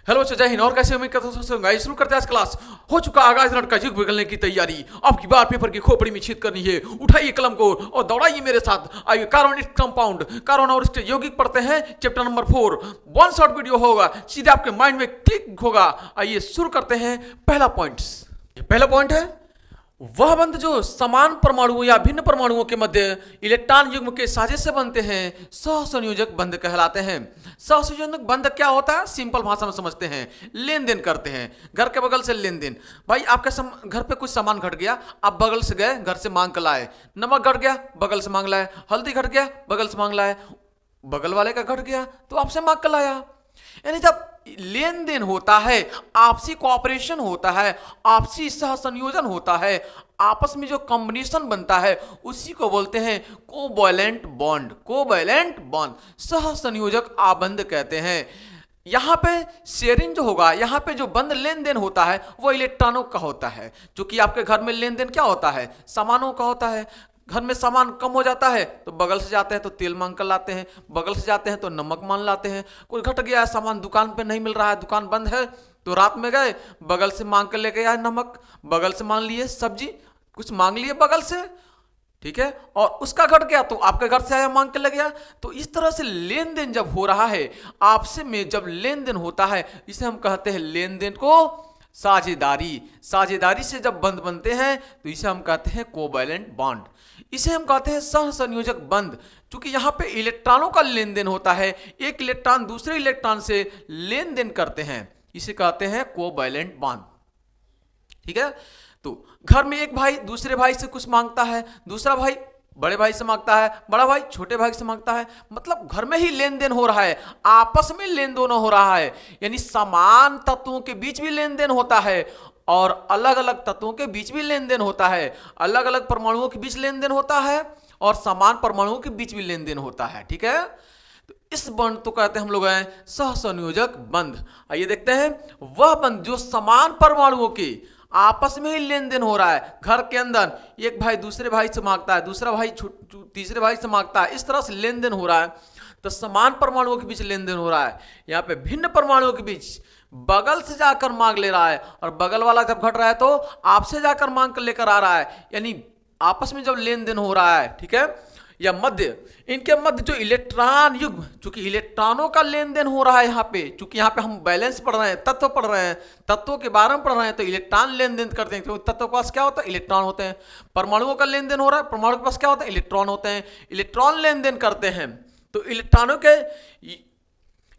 Hello बच्चों, जय हिंद। और कैसे उम्मीद करता हूँ गाइस, शुरू करते हैं आज क्लास। हो चुका आगाज रट का युग बदलने की तैयारी। अब की बार पेपर की खोपड़ी में छेद करनी है। उठाइए कलम को और दौड़ाइए मेरे साथ। आइए कार्बोनिक कंपाउंड, कार्बन और इसके यौगिक पढ़ते हैं। Chapter number 4 one shot video होगा, सीधे आपके माइंड में क्लिक होगा। आइए शुरू करते हैं। पहला पॉइंट है वह बंध जो समान परमाणुओं या भिन्न परमाणुओं के मध्य इलेक्ट्रॉन युग्म के साझे से बनते हैं, सहसंयोजक बंध कहलाते हैं। सहसंयोजक बंध क्या होता है? सिंपल भाषा में समझते हैं, लेन देन करते हैं। घर के बगल से लेन देन। भाई आपके घर पे कुछ सामान घट गया, आप बगल से गए, घर से मांग कर लाए। नमक घट गया, बगल से मांग लाए। हल्दी घट गया, बगल से मांग लाए। बगल वाले का घट गया तो आपसे मांग कर लाया। यानी जब लेन देन होता है, आपसी कोऑपरेशन होता है, आपसी सहसंयोजन होता है, आपस में जो कॉम्बिनेशन बनता है उसी को बोलते हैं कोवैलेंट बॉन्ड। कोवैलेंट बॉन्ड, सहसंयोजक आबंध कहते हैं। यहां पे शेयरिंग जो होगा, यहां पे जो बंध लेन देन होता है वो इलेक्ट्रॉनों का होता है। क्योंकि आपके घर में लेन देन क्या होता है? सामानों का होता है। घर में सामान कम हो जाता है तो बगल से जाते हैं तो तेल मांग कर लाते हैं, बगल से जाते हैं तो नमक मान लाते हैं। कोई घट गया है सामान, दुकान पे नहीं मिल रहा है, दुकान बंद है, तो रात में गए बगल से मांग कर लेके आए नमक, बगल से मान लिए सब्जी, कुछ मांग लिए बगल से, ठीक है, और उसका घट गया तो आपके घर से आया मांग के ले गया। तो इस तरह से लेन देन जब हो रहा है, आपसे में जब लेन देन होता है, इसे हम कहते हैं लेन देन को साझेदारी। साझेदारी से जब बंध बनते हैं तो इसे हम कहते हैं कोवैलेंट बॉन्ड। इसे हम कहते हैं सहसंयोजक बंध। क्योंकि यहां पे इलेक्ट्रॉनों का लेन देन होता है, एक इलेक्ट्रॉन दूसरे इलेक्ट्रॉन से लेन देन करते हैं, इसे कहते हैं कोवैलेंट बॉन्ड। ठीक है, तो घर में एक भाई दूसरे भाई से कुछ मांगता है, दूसरा भाई बड़े भाई से मांगता है, बड़ा भाई छोटे भाई से मांगता है। मतलब घर में ही लेन देन हो रहा है, आपस में लेन देन हो रहा है। यानी समान तत्वों के बीच भी लेन देन होता है और अलग अलग तत्वों के बीच भी लेन देन होता है। अलग अलग परमाणुओं के बीच लेन देन होता है और समान परमाणुओं के बीच भी लेन देन होता है। ठीक है, तो इस बंध तो कहते हैं हम लोग हैं सहसंयोजक बंध। आइए देखते हैं वह बंध जो समान परमाणुओं के आपस में ही लेन देन हो रहा है। घर के अंदर एक भाई दूसरे भाई से मांगता है, दूसरा भाई तीसरे भाई से मांगता है, इस तरह से लेन देन हो रहा है। तो समान परमाणुओं के बीच लेन देन हो रहा है। यहाँ पे भिन्न परमाणुओं के बीच बगल से जाकर मांग ले रहा है और बगल वाला जब घट रहा है तो आपसे जाकर मांग कर लेकर आ रहा है। यानी आपस में जब लेन देन हो रहा है, ठीक है, या मध्य, इनके मध्य जो इलेक्ट्रॉन युग्म, चूंकि इलेक्ट्रॉनों का लेन देन हो रहा है यहाँ पे, चूंकि यहाँ पे हम बैलेंस पढ़ रहे हैं, तत्व पढ़ रहे हैं, तत्वों के बारे में पढ़ रहे हैं, तो इलेक्ट्रॉन लेन देन करते हैं। क्योंकि तत्व के पास क्या होता है? इलेक्ट्रॉन होते हैं। परमाणुओं का लेन देन हो रहा है, परमाणु के पास क्या होता है? इलेक्ट्रॉन होते हैं। इलेक्ट्रॉन लेन देन करते हैं तो इलेक्ट्रॉनों के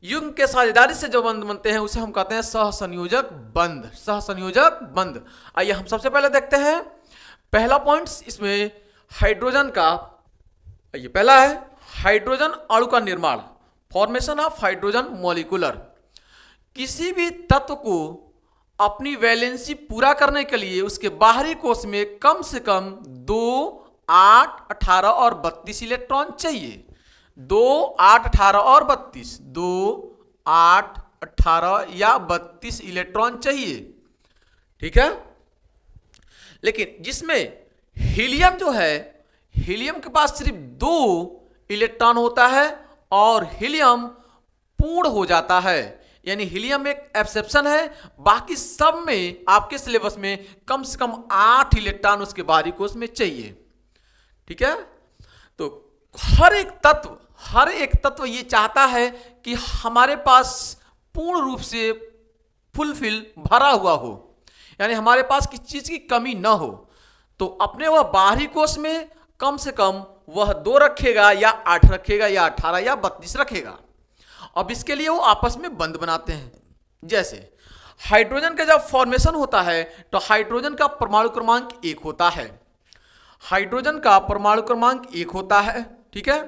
युग्म के साझेदारी से जो बंध बनते हैं उसे हम कहते हैं सहसंयोजक बंध। सहसंयोजक बंध। आइए हम सबसे पहले देखते हैं पहला पॉइंट इसमें हाइड्रोजन का। ये पहला है हाइड्रोजन अणु का निर्माण, फॉर्मेशन ऑफ हाइड्रोजन मॉलिक्यूलर। किसी भी तत्व को अपनी वैलेंसी पूरा करने के लिए उसके बाहरी कोश में कम से कम 2, 8, 18 और 32 इलेक्ट्रॉन चाहिए। 2, 8, 18 और 32, 2, 8, 18 या 32 इलेक्ट्रॉन चाहिए। ठीक है, लेकिन जिसमें हीलियम जो है, हीलियम के पास सिर्फ 2 इलेक्ट्रॉन होता है और हीलियम पूर्ण हो जाता है। यानी हीलियम एक एक्सेप्शन है, बाकी सब में आपके सिलेबस में कम से कम 8 इलेक्ट्रॉन उसके बाहरी कोश में चाहिए। ठीक है, तो हर एक तत्व ये चाहता है कि हमारे पास पूर्ण रूप से फुलफिल भरा हुआ हो, यानी हमारे पास किसी चीज की कमी ना हो। तो अपने वह बाहरी कोश में कम से कम वह 2 रखेगा या 8 रखेगा या 18 या 32 रखेगा। अब इसके लिए वो आपस में बंध बनाते हैं। जैसे हाइड्रोजन का जब फॉर्मेशन होता है तो हाइड्रोजन का परमाणु क्रमांक 1 होता है। हाइड्रोजन का परमाणु क्रमांक 1 होता है, ठीक है,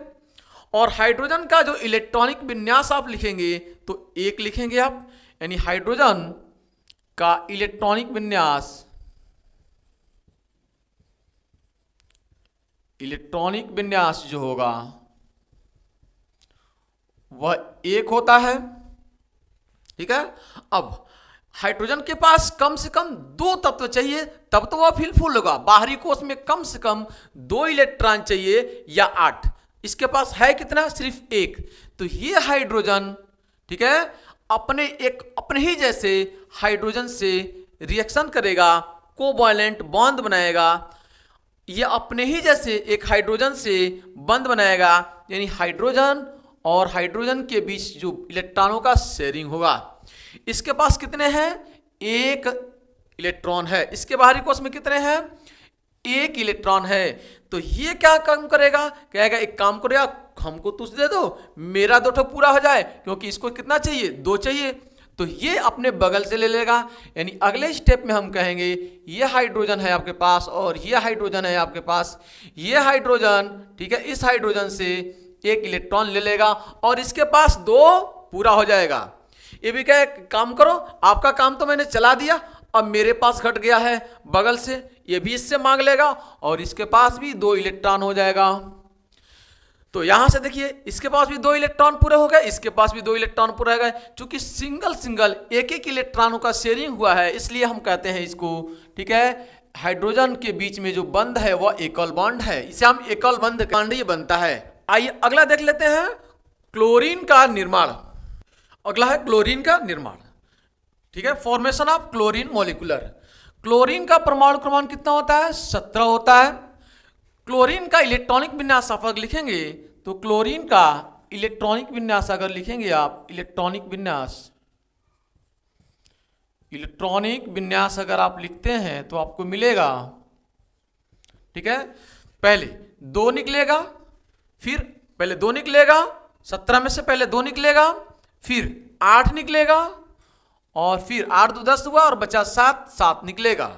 और हाइड्रोजन का जो इलेक्ट्रॉनिक विन्यास आप लिखेंगे तो 1 लिखेंगे आप। यानी हाइड्रोजन का इलेक्ट्रॉनिक विन्यास, इलेक्ट्रॉनिक विन्यास जो होगा वह 1 होता है। ठीक है, अब हाइड्रोजन के पास कम से कम 2 तत्व चाहिए तब तो वह फुल होगा। बाहरी कोश में कम से कम 2 इलेक्ट्रॉन चाहिए या 8। इसके पास है कितना? सिर्फ 1। तो ये हाइड्रोजन, ठीक है, अपने ही जैसे हाइड्रोजन से रिएक्शन करेगा, कोवैलेंट बॉन्ड बनाएगा। ये अपने ही जैसे एक हाइड्रोजन से बंध बनाएगा, यानी हाइड्रोजन और हाइड्रोजन के बीच जो इलेक्ट्रॉनों का शेयरिंग होगा। इसके पास कितने हैं? एक इलेक्ट्रॉन है। इसके बाहरी कोश में कितने हैं? एक इलेक्ट्रॉन है। तो ये क्या काम करेगा? कहेगा एक काम करेगा, हमको तुझ दे दो, मेरा 2 ठो पूरा हो जाए, क्योंकि इसको कितना चाहिए? 2 चाहिए। तो ये अपने बगल से ले लेगा। यानी अगले स्टेप में हम कहेंगे ये हाइड्रोजन है आपके पास और ये हाइड्रोजन है आपके पास, ये हाइड्रोजन, ठीक है, इस हाइड्रोजन से एक इलेक्ट्रॉन ले लेगा और इसके पास 2 पूरा हो जाएगा। ये भी कहे काम करो, आपका काम तो मैंने चला दिया, अब मेरे पास घट गया है बगल से, ये भी इससे मांग लेगा और इसके पास भी 2 इलेक्ट्रॉन हो जाएगा। तो यहां से देखिए इसके पास भी 2 इलेक्ट्रॉन पूरे हो गए, इसके पास भी 2 इलेक्ट्रॉन पूरे हो गए। चूंकि सिंगल एक एक इलेक्ट्रॉनों का शेयरिंग हुआ है, इसलिए हम कहते हैं इसको, ठीक है, हाइड्रोजन के बीच में जो बंध है वह एकल बॉन्ड है, इसे हम एकल बंध ही बनता है। आइए अगला देख लेते हैं, क्लोरीन का निर्माण। अगला है क्लोरीन का निर्माण, ठीक है, formation of chlorine molecular. Chlorine का परमाणु क्रमांक कितना होता है? 17 होता है। क्लोरीन का इलेक्ट्रॉनिक विन्यास आप अगर लिखेंगे तो क्लोरीन का इलेक्ट्रॉनिक विन्यास अगर लिखेंगे आप, इलेक्ट्रॉनिक विन्यास अगर आप लिखते हैं तो आपको मिलेगा, ठीक है, पहले 2 निकलेगा, फिर पहले 2 निकलेगा, 17 में से पहले 2 निकलेगा, फिर 8 निकलेगा और फिर 8 2 10 हुआ और बचा 7 निकलेगा।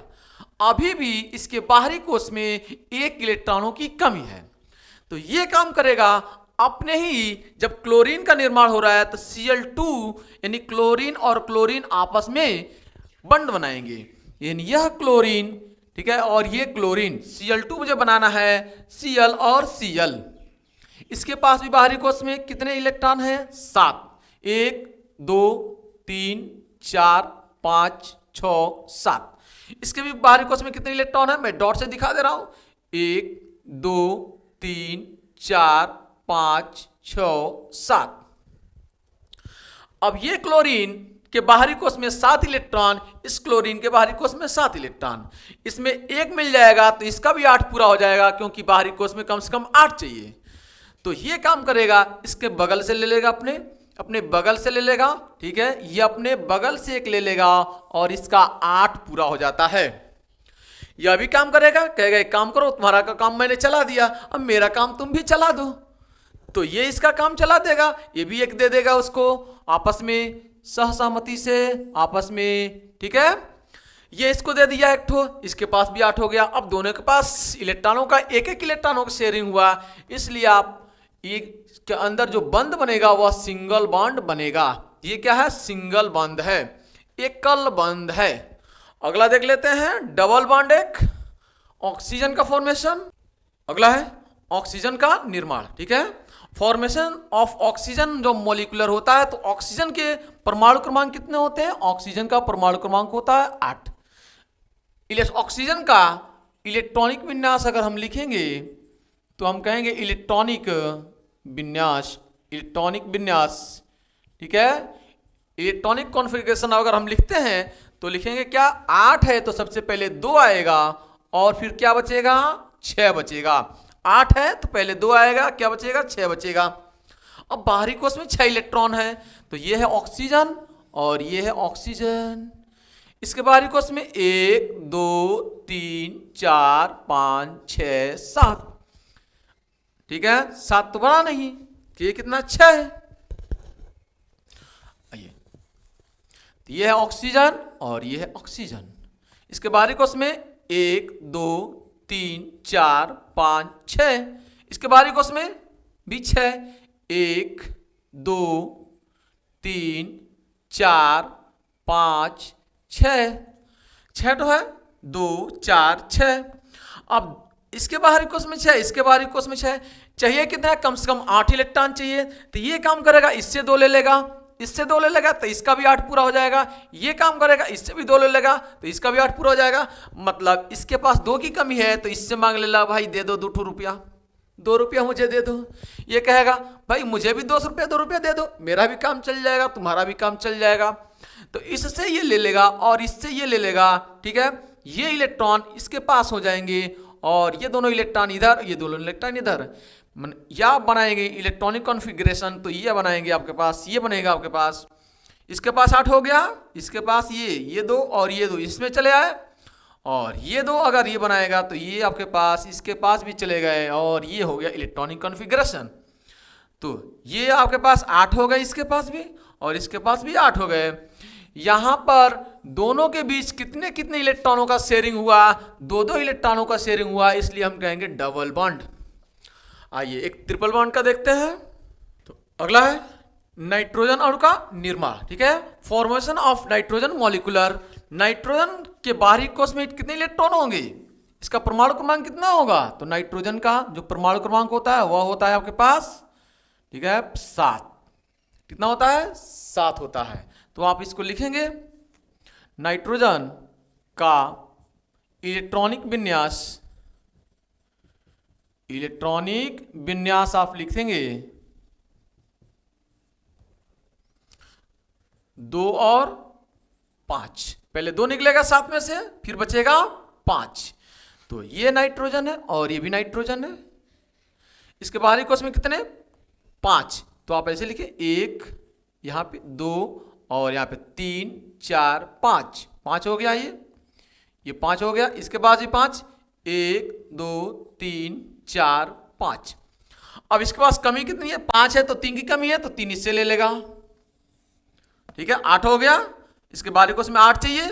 अभी भी इसके बाहरी कोश में 1 इलेक्ट्रॉनों की कमी है। तो ये काम करेगा अपने ही, जब क्लोरीन का निर्माण हो रहा है तो Cl2 यानी क्लोरीन और क्लोरीन आपस में बंड बनाएंगे, यानी यह क्लोरीन, ठीक है, और ये क्लोरीन, Cl2 मुझे बनाना है Cl और Cl। इसके पास भी बाहरी कोश में कितने इलेक्ट्रॉन हैं? 7, 1 2 3 4 5 6 7। इसके भी बाहरी कोश में कितने इलेक्ट्रॉन है? मैं डॉट से दिखा दे रहा हूं, 1 2 3 4 5 6 7। अब ये क्लोरीन के बाहरी कोश में 7 इलेक्ट्रॉन, इस क्लोरीन के बाहरी कोश में 7 इलेक्ट्रॉन, इसमें 1 मिल जाएगा तो इसका भी 8 पूरा हो जाएगा, क्योंकि बाहरी कोश में कम से कम 8 चाहिए। तो ये काम करेगा, इसके बगल से ले लेगा, अपने बगल से ले लेगा, ठीक है, ये अपने बगल से 1 ले लेगा और इसका 8 पूरा हो जाता है। यह भी काम करेगा, कहेगा एक काम करो, तुम्हारा का काम मैंने चला दिया, अब मेरा काम तुम भी चला दो। तो ये इसका काम चला देगा, ये भी 1 दे देगा उसको, आपस में सहमति से आपस में, ठीक है, ये इसको दे दिया 1 ठो, इसके पास भी 8 हो गया। अब दोनों के पास इलेक्ट्रॉनों का एक इलेक्ट्रॉनों का शेयरिंग हुआ, इसलिए आप ये के अंदर जो बंध बनेगा वह सिंगल बॉन्ड बनेगा। ये क्या है? सिंगल बॉन्ड है, एकल बंध है। अगला देख लेते हैं, डबल बॉन्ड, एक ऑक्सीजन का फॉर्मेशन। अगला है ऑक्सीजन का निर्माण, ठीक है, फॉर्मेशन ऑफ ऑक्सीजन जो मॉलिक्यूलर होता है। तो ऑक्सीजन के परमाणु क्रमांक कितने होते हैं? ऑक्सीजन का परमाणु क्रमांक होता है 8। ऑक्सीजन का इलेक्ट्रॉनिक विन्यास अगर हम लिखेंगे तो हम कहेंगे इलेक्ट्रॉनिक विन्यास, ठीक है, इलेक्ट्रॉनिक कॉन्फ़िगरेशन अगर हम लिखते हैं तो लिखेंगे क्या? 8 है तो सबसे पहले 2 आएगा और फिर क्या बचेगा? 6 बचेगा। 8 है तो पहले 2 आएगा, क्या बचेगा? 6 बचेगा। अब बाहरी कोश में 6 इलेक्ट्रॉन है, तो ये है ऑक्सीजन और ये है ऑक्सीजन। इसके बाहरी कोश में 1 2 3 4 5 6 7, ठीक है, 7 तो बड़ा नहीं, तो ये कितना? 6 है। आइए, तो ये है ऑक्सीजन और ये है ऑक्सीजन। इसके बाहरी कोश में 1 2 3 4 5 6, इसके बाहरी कोश में भी 6, 1 2 3 4 5 6 तो है, 2 4 6। अब इसके बाहरी कोश में 6, इसके बाहरी कोश में 6 चाहिए, कितना? कम से कम 8 इलेक्ट्रॉन चाहिए। तो ये काम करेगा, इससे 2 ले लेगा, इससे 2 ले लेगा तो इसका भी 8 पूरा हो जाएगा। ये काम करेगा, इससे भी 2 ले लेगा तो इसका भी 8 पूरा हो जाएगा। मतलब इसके पास 2 की कमी है तो इससे मांग लेला, भाई दे दो 2 रुपया, ₹2 मुझे दे दो। ये कहेगा भाई मुझे भी ₹2 दे दो, मेरा भी काम चल जाएगा, तुम्हारा भी काम चल जाएगा। तो इससे ये ले लेगा और इससे ये ले लेगा, ठीक है। ये इलेक्ट्रॉन इसके पास हो जाएंगे और ये दोनों इलेक्ट्रॉन इधर, ये दोनों इलेक्ट्रॉन इधर, या बनाएंगे इलेक्ट्रॉनिक कॉन्फ़िगरेशन। तो ये बनाएंगे आपके पास, ये बनेगा आपके पास, इसके पास 8 हो गया, इसके पास ये दो और ये दो इसमें चले आए, और ये दो अगर ये बनाएगा तो ये आपके पास इसके पास भी चले गए, और ये हो गया इलेक्ट्रॉनिक कॉन्फ़िगरेशन। तो ये आपके पास 8 हो गए, इसके पास भी और इसके पास भी 8 हो गए। यहाँ पर दोनों के बीच कितने कितने इलेक्ट्रॉनों का शेयरिंग हुआ, 2-2 इलेक्ट्रॉनों का शेयरिंग हुआ, इसलिए हम कहेंगे डबल बॉन्ड। आइए एक ट्रिपल बॉन्ड का देखते हैं। तो अगला है नाइट्रोजन अणु का निर्माण, ठीक है। Formation of nitrogen molecular. Nitrogen के बाहरी कोश में कितने इलेक्ट्रॉन होंगे, इसका परमाणु क्रमांक कितना होगा। तो नाइट्रोजन का जो परमाणु क्रमांक होता है वह होता है आपके पास, ठीक है, 7। कितना होता है, 7 होता है। तो आप इसको लिखेंगे नाइट्रोजन का इलेक्ट्रॉनिक विन्यास, इलेक्ट्रॉनिक विन्यास आप लिखेंगे 2 और 5। पहले 2 निकलेगा 7 में से, फिर बचेगा 5। तो ये नाइट्रोजन है और ये भी नाइट्रोजन है। इसके बाहरी कोश में कितने, 5। तो आप ऐसे लिखे 1, यहाँ पे 2 और यहाँ पे 3, 4, 5। 5 हो गया, ये 5 हो गया। इसके बाद भी 5, 1, 2, 3, 4, 5। अब इसके पास कमी कितनी है, 5 है तो 3 की कमी है, तो 3 इससे ले लेगा, ठीक है। 8 हो गया, इसके बाहरी कोश में 8 चाहिए।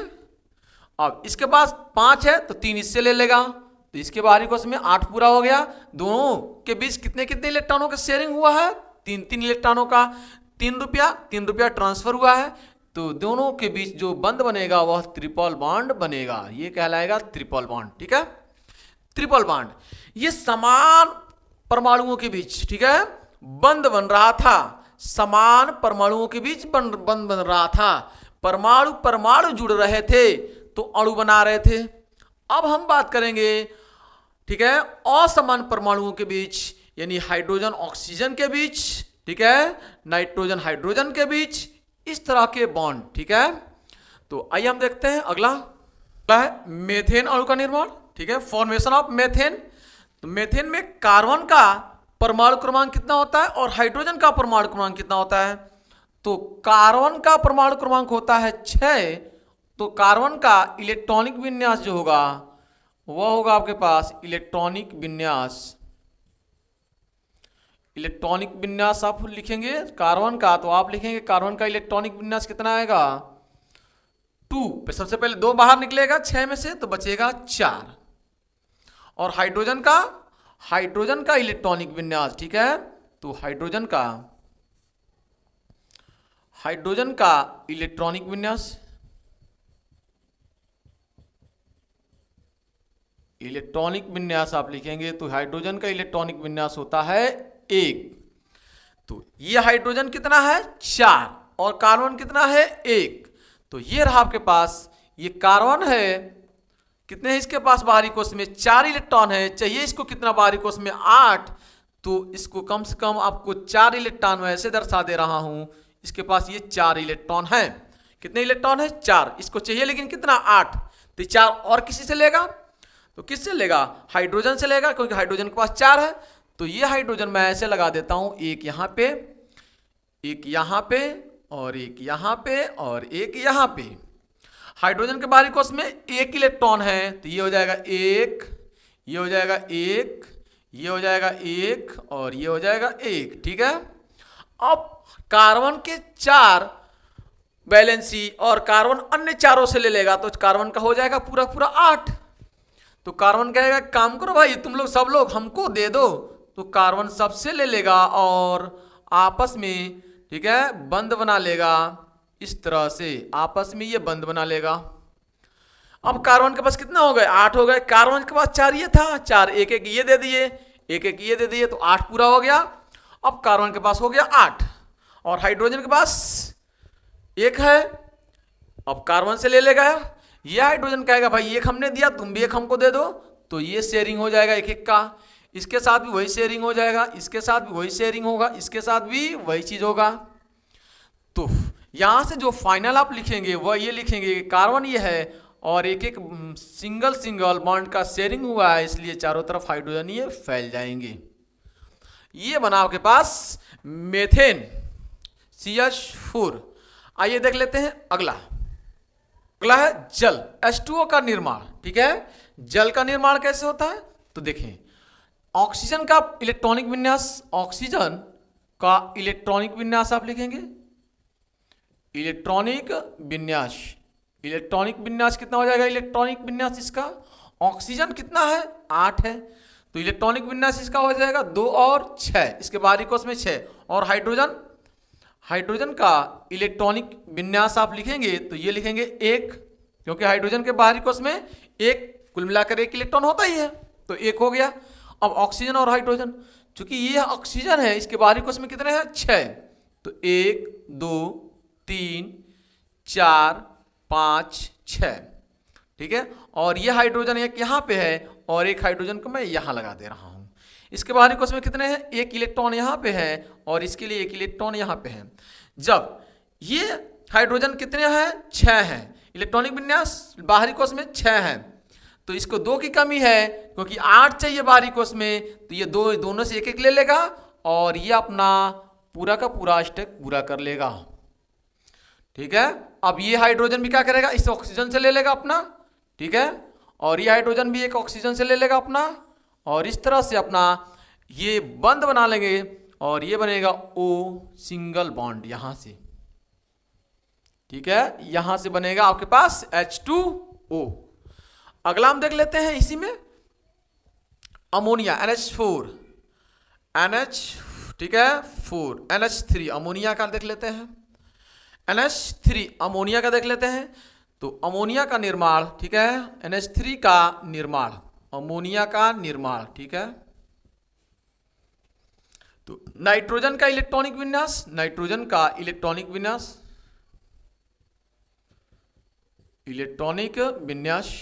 अब इसके पास 5 है तो 3 इससे ले लेगा, तो इसके बाहरी कोश में 8 पूरा हो गया। दोनों के बीच कितने कितने इलेक्ट्रॉनों का शेयरिंग हुआ है, 3-3 इलेक्ट्रॉनों का। ₹3 ट्रांसफर हुआ है। तो दोनों के बीच जो बंध बनेगा वह ट्रिपल बॉन्ड बनेगा, ये कहलाएगा ट्रिपल बॉन्ड, ठीक है। ट्रिपल बॉन्ड ये समान परमाणुओं के बीच, ठीक है, बंध बन रहा था, समान परमाणुओं के बीच बंध बन रहा था। परमाणु परमाणु जुड़ रहे थे तो अणु बना रहे थे। अब हम बात करेंगे, ठीक है, असमान परमाणुओं के बीच, यानी हाइड्रोजन ऑक्सीजन के बीच, ठीक है, नाइट्रोजन हाइड्रोजन के बीच, इस तरह के बॉन्ड, ठीक है। तो आइए हम देखते हैं अगला है मेथेन अणु का निर्माण, ठीक है, फॉर्मेशन ऑफ मेथेन। तो मेथेन में कार्बन का परमाणु क्रमांक कितना होता है और हाइड्रोजन का परमाणु क्रमांक कितना होता है। तो कार्बन का परमाणु क्रमांक होता है 6। तो कार्बन का इलेक्ट्रॉनिक विन्यास जो होगा वह होगा आपके पास इलेक्ट्रॉनिक विन्यास। इलेक्ट्रॉनिक विन्यास आप लिखेंगे कार्बन का, तो आप लिखेंगे कार्बन का इलेक्ट्रॉनिक विन्यास कितना आएगा, 2। सबसे पहले 2 बाहर निकलेगा 6 में से, तो बचेगा 4। और हाइड्रोजन का इलेक्ट्रॉनिक विन्यास, ठीक है। तो हाइड्रोजन का इलेक्ट्रॉनिक विन्यास, इलेक्ट्रॉनिक विन्यास आप लिखेंगे तो हाइड्रोजन का इलेक्ट्रॉनिक विन्यास होता है 1। तो ये हाइड्रोजन कितना है, 4, और कार्बन कितना है, 1। तो ये रहा आपके पास, ये कार्बन है, कितने हैं इसके पास बाहरी कोश में, 4 इलेक्ट्रॉन है। चाहिए इसको कितना बाहरी कोश में, 8। तो इसको कम से कम आपको 4 इलेक्ट्रॉन में ऐसे दर्शा दे रहा हूं, इसके पास ये 4 इलेक्ट्रॉन है। कितने इलेक्ट्रॉन है, 4। इसको चाहिए लेकिन कितना, 8। तो 4 और किसी से लेगा, तो किससे लेगा, हाइड्रोजन से लेगा, क्योंकि हाइड्रोजन के पास 4 है। तो ये हाइड्रोजन मैं ऐसे लगा देता हूं, एक यहां पे, एक यहां पे, और एक यहां पे, और एक यहां पे। हाइड्रोजन के बाहरी कोश में 1 इलेक्ट्रॉन है, तो ये हो जाएगा 1, ये हो जाएगा 1, ये हो जाएगा 1, और ये हो जाएगा 1, ठीक है। अब कार्बन के 4 वैलेंसी और कार्बन अन्य चारों से ले लेगा, तो कार्बन का हो जाएगा पूरा पूरा 8। तो कार्बन कहेगा काम करो भाई, तुम लोग सब लोग हमको दे दो। तो कार्बन सबसे ले लेगा और आपस में, ठीक है, बंध बना लेगा। इस तरह से आपस में ये बंध बना लेगा। अब कार्बन के पास कितना हो गए, 8 हो गए। कार्बन के पास 4 ये था, 4 एक एक ये दे दिए, एक एक ये दे दिए, तो 8 पूरा हो गया। अब कार्बन के पास हो गया 8, और हाइड्रोजन के पास 1 है। अब कार्बन से ले लेगा, ये हाइड्रोजन कहेगा भाई 1 हमने दिया, तुम भी 1 हमको दे दो। तो ये शेयरिंग हो जाएगा 1-1 का। इसके साथ भी वही शेयरिंग हो जाएगा, इसके साथ भी वही शेयरिंग होगा, इसके साथ भी वही चीज होगा। तो यहां से जो फाइनल आप लिखेंगे वह ये लिखेंगे कार्बन ये है और एक एक सिंगल सिंगल बॉन्ड का शेयरिंग हुआ है, इसलिए चारों तरफ हाइड्रोजन ये फैल जाएंगे। ये बना आपके पास मेथेन CH4। आइए देख लेते हैं अगला। अगला है जल, H2O का निर्माण। ठीक है, जल का निर्माण कैसे होता है तो देखें, ऑक्सीजन का इलेक्ट्रॉनिक विन्यास, ऑक्सीजन का इलेक्ट्रॉनिक विन्यास आप लिखेंगे, इलेक्ट्रॉनिक विन्यास। इलेक्ट्रॉनिक विन्यास कितना हो जाएगा, इलेक्ट्रॉनिक विन्यास इसका, ऑक्सीजन कितना है 8 है, तो इलेक्ट्रॉनिक विन्यास इसका हो जाएगा 2 और 6, इसके बाहरी कोश में 6। और हाइड्रोजन, हाइड्रोजन का इलेक्ट्रॉनिक विन्यास आप लिखेंगे तो ये लिखेंगे 1, क्योंकि हाइड्रोजन के बाहरी कोश में 1, कुल मिलाकर 1 इलेक्ट्रॉन होता ही है, तो 1 हो गया। अब ऑक्सीजन और हाइड्रोजन, चूंकि ये ऑक्सीजन है इसके बाहरी कोश में कितने हैं 6, तो 1 2 3 4 5 6। ठीक है, और ये हाइड्रोजन एक यहाँ पे है और एक हाइड्रोजन को मैं यहाँ लगा दे रहा हूँ। इसके बाहरी कोश में कितने हैं, 1 इलेक्ट्रॉन यहाँ पे है और इसके लिए 1 इलेक्ट्रॉन यहाँ पे है। जब ये हाइड्रोजन कितने हैं 6 हैं, इलेक्ट्रॉनिक विन्यास बाहरी कोश में 6 हैं, तो इसको 2 की कमी है क्योंकि 8 चाहिए बाहरी कोश में, तो ये दोनों से 1 ले लेगा और ये अपना पूरा का पूरा स्टेक पूरा कर लेगा। ठीक है, अब ये हाइड्रोजन भी क्या करेगा, इस ऑक्सीजन से ले लेगा अपना। ठीक है, और ये हाइड्रोजन भी एक ऑक्सीजन से ले लेगा अपना, और इस तरह से अपना ये बंद बना लेंगे और ये बनेगा O सिंगल बॉन्ड यहां से। ठीक है, यहां से बनेगा आपके पास H2O। अगला हम देख लेते हैं इसी में अमोनिया NH4, ठीक है 4, NH3 अमोनिया का देख लेते हैं, NH3 अमोनिया का देख लेते हैं। तो अमोनिया का निर्माण, ठीक है, NH3 का निर्माण, अमोनिया का निर्माण। ठीक है, तो नाइट्रोजन का इलेक्ट्रॉनिक विन्यास, नाइट्रोजन का इलेक्ट्रॉनिक विन्यास, इलेक्ट्रॉनिक विन्यास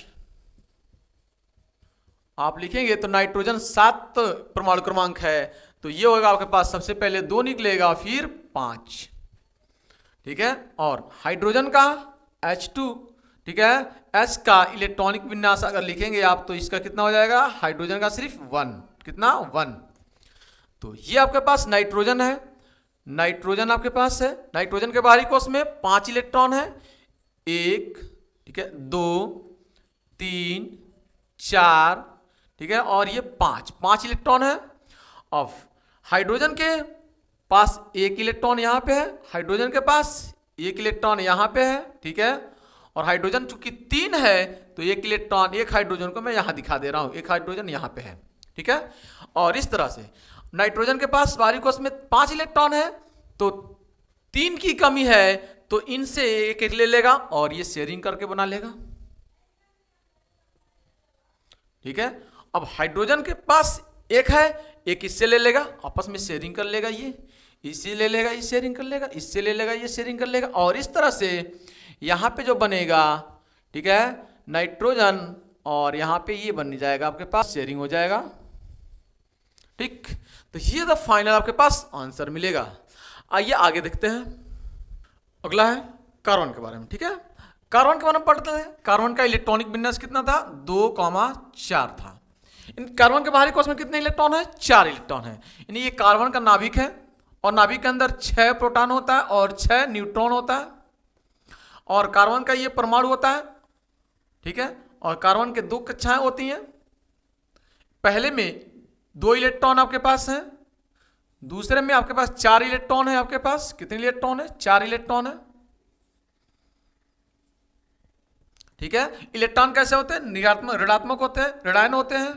आप लिखेंगे तो नाइट्रोजन 7 परमाणु क्रमांक है, तो ये होगा आपके पास सबसे पहले 2 निकलेगा फिर 5। ठीक है, और हाइड्रोजन का H2, ठीक है, H का इलेक्ट्रॉनिक विन्यास अगर लिखेंगे आप तो इसका कितना हो जाएगा, हाइड्रोजन का सिर्फ 1, कितना 1। तो ये आपके पास नाइट्रोजन है, नाइट्रोजन आपके पास है, नाइट्रोजन के बाहरी कोश में 5 इलेक्ट्रॉन है, 1, ठीक है 2 3 4, ठीक है, और ये 5 इलेक्ट्रॉन है। अब हाइड्रोजन के पास 1 इलेक्ट्रॉन यहाँ पे है, हाइड्रोजन के पास 1 इलेक्ट्रॉन यहाँ पे है। ठीक है, और हाइड्रोजन चूंकि 3 है तो 1 इलेक्ट्रॉन, 1 हाइड्रोजन को मैं यहाँ दिखा दे रहा हूँ, 1 हाइड्रोजन यहाँ पे है। ठीक है, और इस तरह से नाइट्रोजन के पास बाहरी कोश में 5 इलेक्ट्रॉन है, तो 3 की कमी है, तो इनसे 1 ले लेगा और ये शेयरिंग करके बना लेगा। ठीक है, अब हाइड्रोजन के पास 1 है, 1 इससे ले लेगा, आपस में शेयरिंग कर लेगा, ये इससे ले लेगा, ये शेयरिंग कर लेगा, इससे ले लेगा, ये शेयरिंग कर लेगा, और इस तरह से यहाँ पे जो बनेगा, ठीक है, नाइट्रोजन, और यहाँ पे ये बन जाएगा आपके पास, शेयरिंग हो जाएगा। ठीक, तो ये द फाइनल आपके पास आंसर मिलेगा। आइए आगे देखते हैं। अगला है कार्बन के बारे में। ठीक है, कार्बन के बारे में पढ़ते हैं। कार्बन का इलेक्ट्रॉनिक विन्यास कितना था, 2,4 था। इन कार्बन के बाहरी कोश में कितने इलेक्ट्रॉन है, 4 इलेक्ट्रॉन है। यानी ये कार्बन का नाभिक है और नाभिक के अंदर 6 प्रोटॉन होता है और 6 न्यूट्रॉन होता है, और कार्बन का ये परमाणु होता है। ठीक है, और कार्बन के 2 कक्षाएं होती हैं, पहले में 2 इलेक्ट्रॉन आपके पास है, दूसरे में आपके पास 4 इलेक्ट्रॉन है। आपके पास कितने इलेक्ट्रॉन है, 4 इलेक्ट्रॉन है। ठीक है, इलेक्ट्रॉन कैसे होते हैं, ऋणात्मक होते हैं, ऋणायन होते हैं,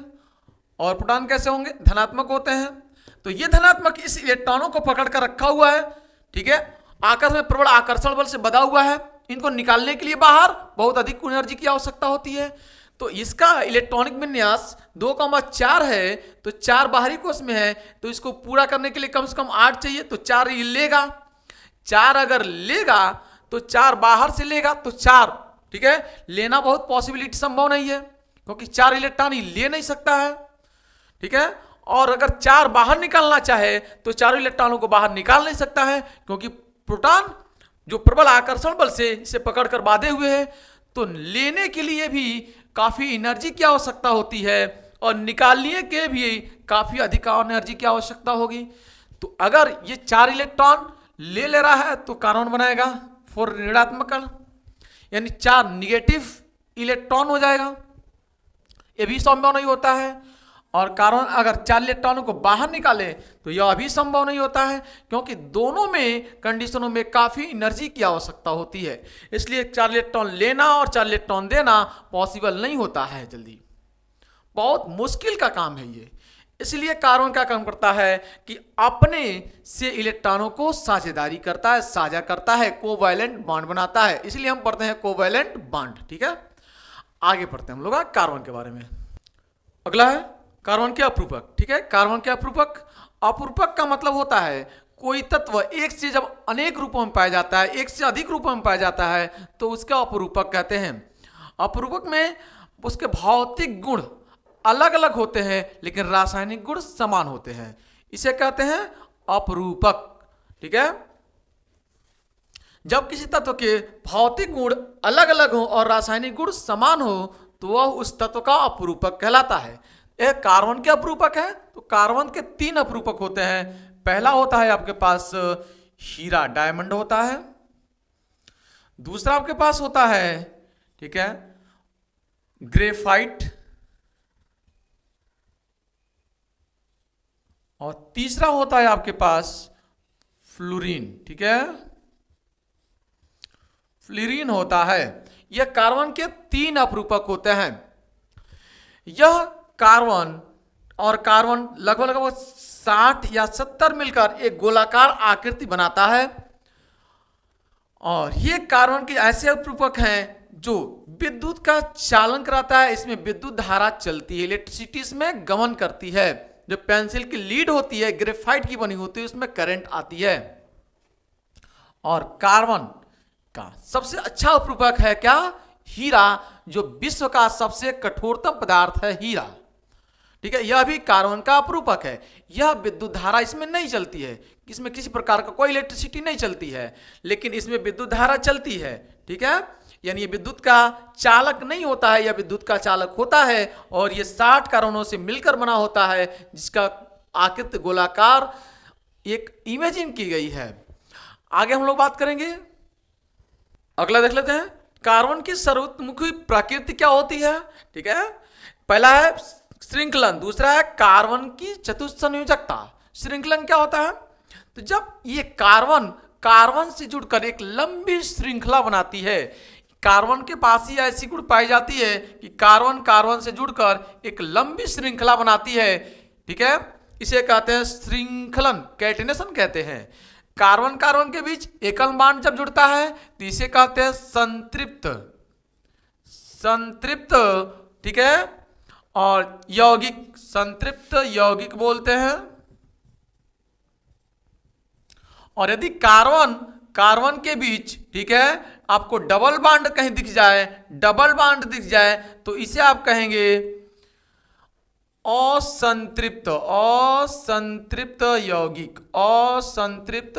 और प्रोटॉन कैसे होंगे, धनात्मक होते हैं। तो ये धनात्मक इस इलेक्ट्रॉनों को पकड़ कर रखा हुआ है। ठीक है, आकाश में प्रबल आकर्षण बल से बंधा हुआ है, इनको निकालने के लिए बाहर बहुत अधिक एनर्जी की आवश्यकता होती है। तो इसका इलेक्ट्रॉनिक विन्यास 2,4 है, तो 4 बाहरी कोश में है, तो इसको पूरा करने के लिए कम से कम 8 चाहिए, तो 4 ये लेगा। 4 अगर लेगा तो 4 बाहर से लेगा, तो 4, ठीक है, लेना बहुत पॉसिबिलिटी संभव नहीं है, क्योंकि 4 इलेक्ट्रॉन ही ले नहीं सकता है। ठीक है, और अगर 4 बाहर निकालना चाहे तो चारों इलेक्ट्रॉनों को बाहर निकाल नहीं सकता है, क्योंकि प्रोटॉन जो प्रबल आकर्षण बल से इसे पकड़कर बांधे हुए है। तो लेने के लिए भी काफी एनर्जी की आवश्यकता होती है और निकालने के भी काफी अधिक एनर्जी की आवश्यकता होगी। तो अगर ये 4 इलेक्ट्रॉन ले रहा है तो कार्बन बनाएगा 4 ऋणात्मक कण, यानी 4 निगेटिव इलेक्ट्रॉन हो जाएगा, ये भी संभव नहीं होता है। और कार्बन अगर 4 इलेक्ट्रॉनों को बाहर निकाले तो यह भी संभव नहीं होता है, क्योंकि दोनों में कंडीशनों में काफी एनर्जी की आवश्यकता होती है। इसलिए 4 इलेक्ट्रॉन लेना और 4 इलेक्ट्रॉन देना पॉसिबल नहीं होता है जल्दी, बहुत मुश्किल का काम है ये। इसलिए कार्बन क्या काम करता है कि अपने से इलेक्ट्रॉनों को साझेदारी करता है, साझा करता है, कोवैलेंट बॉन्ड बनाता है। इसलिए हम पढ़ते हैं कोवैलेंट बॉन्ड। ठीक है, आगे पढ़ते हैं हम लोग कार्बन के बारे में। अगला है कार्बन के अपरूपक। ठीक है, कार्बन के अपरूपक, अपरूपक का मतलब होता है कोई तत्व एक से जब अनेक रूपों में पाया जाता है, एक से अधिक रूपों में पाया जाता है तो उसका अपरूपक कहते हैं। अपरूपक में उसके भौतिक गुण अलग अलग होते हैं लेकिन रासायनिक गुण समान होते हैं, इसे कहते हैं अपरूपक। ठीक है, जब किसी तत्व के भौतिक गुण अलग अलग हो और रासायनिक गुण समान हो तो वह उस तत्व का अपरूपक कहलाता है। यह कार्बन के अपरूपक है। तो कार्बन के 3 अपरूपक होते हैं। पहला होता है आपके पास हीरा, डायमंड होता है। दूसरा आपके पास होता है, ठीक है, ग्रेफाइट। और तीसरा होता है आपके पास फ्लोरीन। ठीक है, फ्लोरीन होता है। यह कार्बन के 3 अपरूपक होते हैं। यह कार्बन और कार्बन लगभग 60 या 70 मिलकर एक गोलाकार आकृति बनाता है। और ये कार्बन के ऐसे अपरूपक हैं जो विद्युत का चालन कराता है। इसमें विद्युत धारा चलती है, इलेक्ट्रिसिटी इसमें गमन करती है। जो पेंसिल की लीड होती है, ग्रेफाइट की बनी होती है, उसमें करंट आती है। और कार्बन का सबसे अच्छा अपरूपक है क्या? हीरा, जो विश्व का सबसे कठोरतम पदार्थ है हीरा। ठीक है, यह भी कार्बन का अपरूपक है। यह विद्युत धारा इसमें नहीं चलती है, इसमें किसी प्रकार का कोई इलेक्ट्रिसिटी नहीं चलती है, लेकिन इसमें विद्युत धारा चलती है। ठीक है, यानी ये विद्युत का चालक नहीं होता है, यह विद्युत का चालक होता है। और ये 60 कार्बनों से मिलकर बना होता है, जिसका आकृति गोलाकार एक इमेजिन की गई है। आगे हम लोग बात करेंगे। अगला देख लेते हैं, कार्बन की सर्वोत्मुखी प्रकृति क्या होती है। ठीक है, पहला है श्रृंखलन, दूसरा है कार्बन की चतुस्संयोजकता। श्रृंखलन क्या होता है? तो जब ये कार्बन से जुड़कर एक लंबी श्रृंखला बनाती है, कार्बन के पास ही ऐसी गुण पाई जाती है कि कार्बन से जुड़कर एक लंबी श्रृंखला बनाती है। ठीक है, इसे कहते हैं श्रृंखलन, कैटेनेशन कहते हैं। कार्बन के बीच एकल बॉन्ड जब जुड़ता है तो इसे कहते हैं संतृप्त। ठीक है, और यौगिक, संतृप्त यौगिक बोलते हैं। और यदि कार्बन के बीच, ठीक है, आपको डबल बॉन्ड कहीं दिख जाए, तो इसे आप कहेंगे असंतृप्त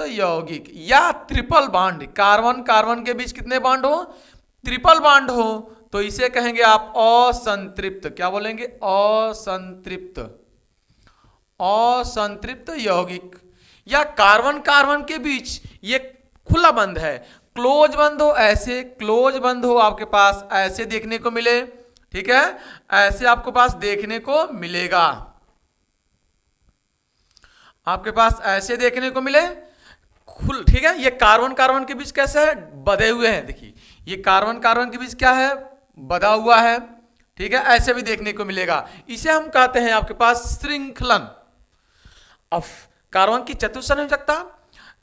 यौगिक या ट्रिपल बॉन्ड। कार्बन के बीच कितने बॉन्ड हो? ट्रिपल बॉन्ड हो, तो इसे कहेंगे आप असंतृप्त। क्या बोलेंगे? असंतृप्त यौगिक। या कार्बन के बीच ये खुला बंद है, क्लोज बंद हो, ऐसे क्लोज बंद हो आपके पास, ऐसे देखने को मिले। ठीक है, ऐसे आपके पास देखने को मिलेगा, आपके पास ऐसे देखने को मिले खुल। ठीक है, ये कार्बन के बीच कैसे है? बधे हुए हैं। देखिए, ये कार्बन के बीच क्या है? बधा हुआ है। ठीक है, ऐसे भी देखने को मिलेगा। इसे हम कहते हैं आपके पास श्रृंखलन। अब कार्बन की चतुस्संयोजकता,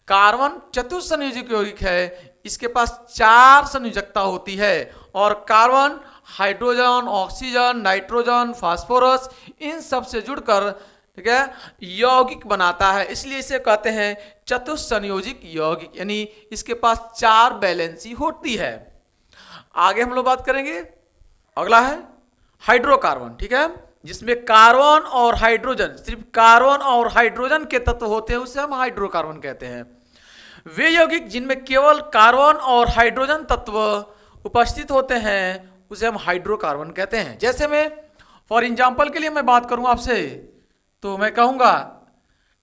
कार्बन चतुस्संयोजक यौगिक है, इसके पास 4 संयोजकता होती है। और carbon hydrogen, oxygen, nitrogen, phosphorus, इन सब से जुड़कर, ठीक है, यौगिक बनाता है। इसलिए इसे कहते हैं चतुस्संयोजक यौगिक, यानी इसके पास 4 वैलेंसी होती है। आगे हम लोग बात करेंगे। अगला है हाइड्रोकार्बन। ठीक है, जिसमें कार्बन और हाइड्रोजन, सिर्फ कार्बन और हाइड्रोजन के तत्व होते हैं, उसे हम हाइड्रोकार्बन कहते हैं। वे यौगिक जिनमें केवल कार्बन और हाइड्रोजन तत्व उपस्थित होते हैं उसे हम हाइड्रोकार्बन कहते हैं। जैसे मैं फॉर एग्जाम्पल के लिए मैं बात करूं आपसे, तो मैं कहूंगा,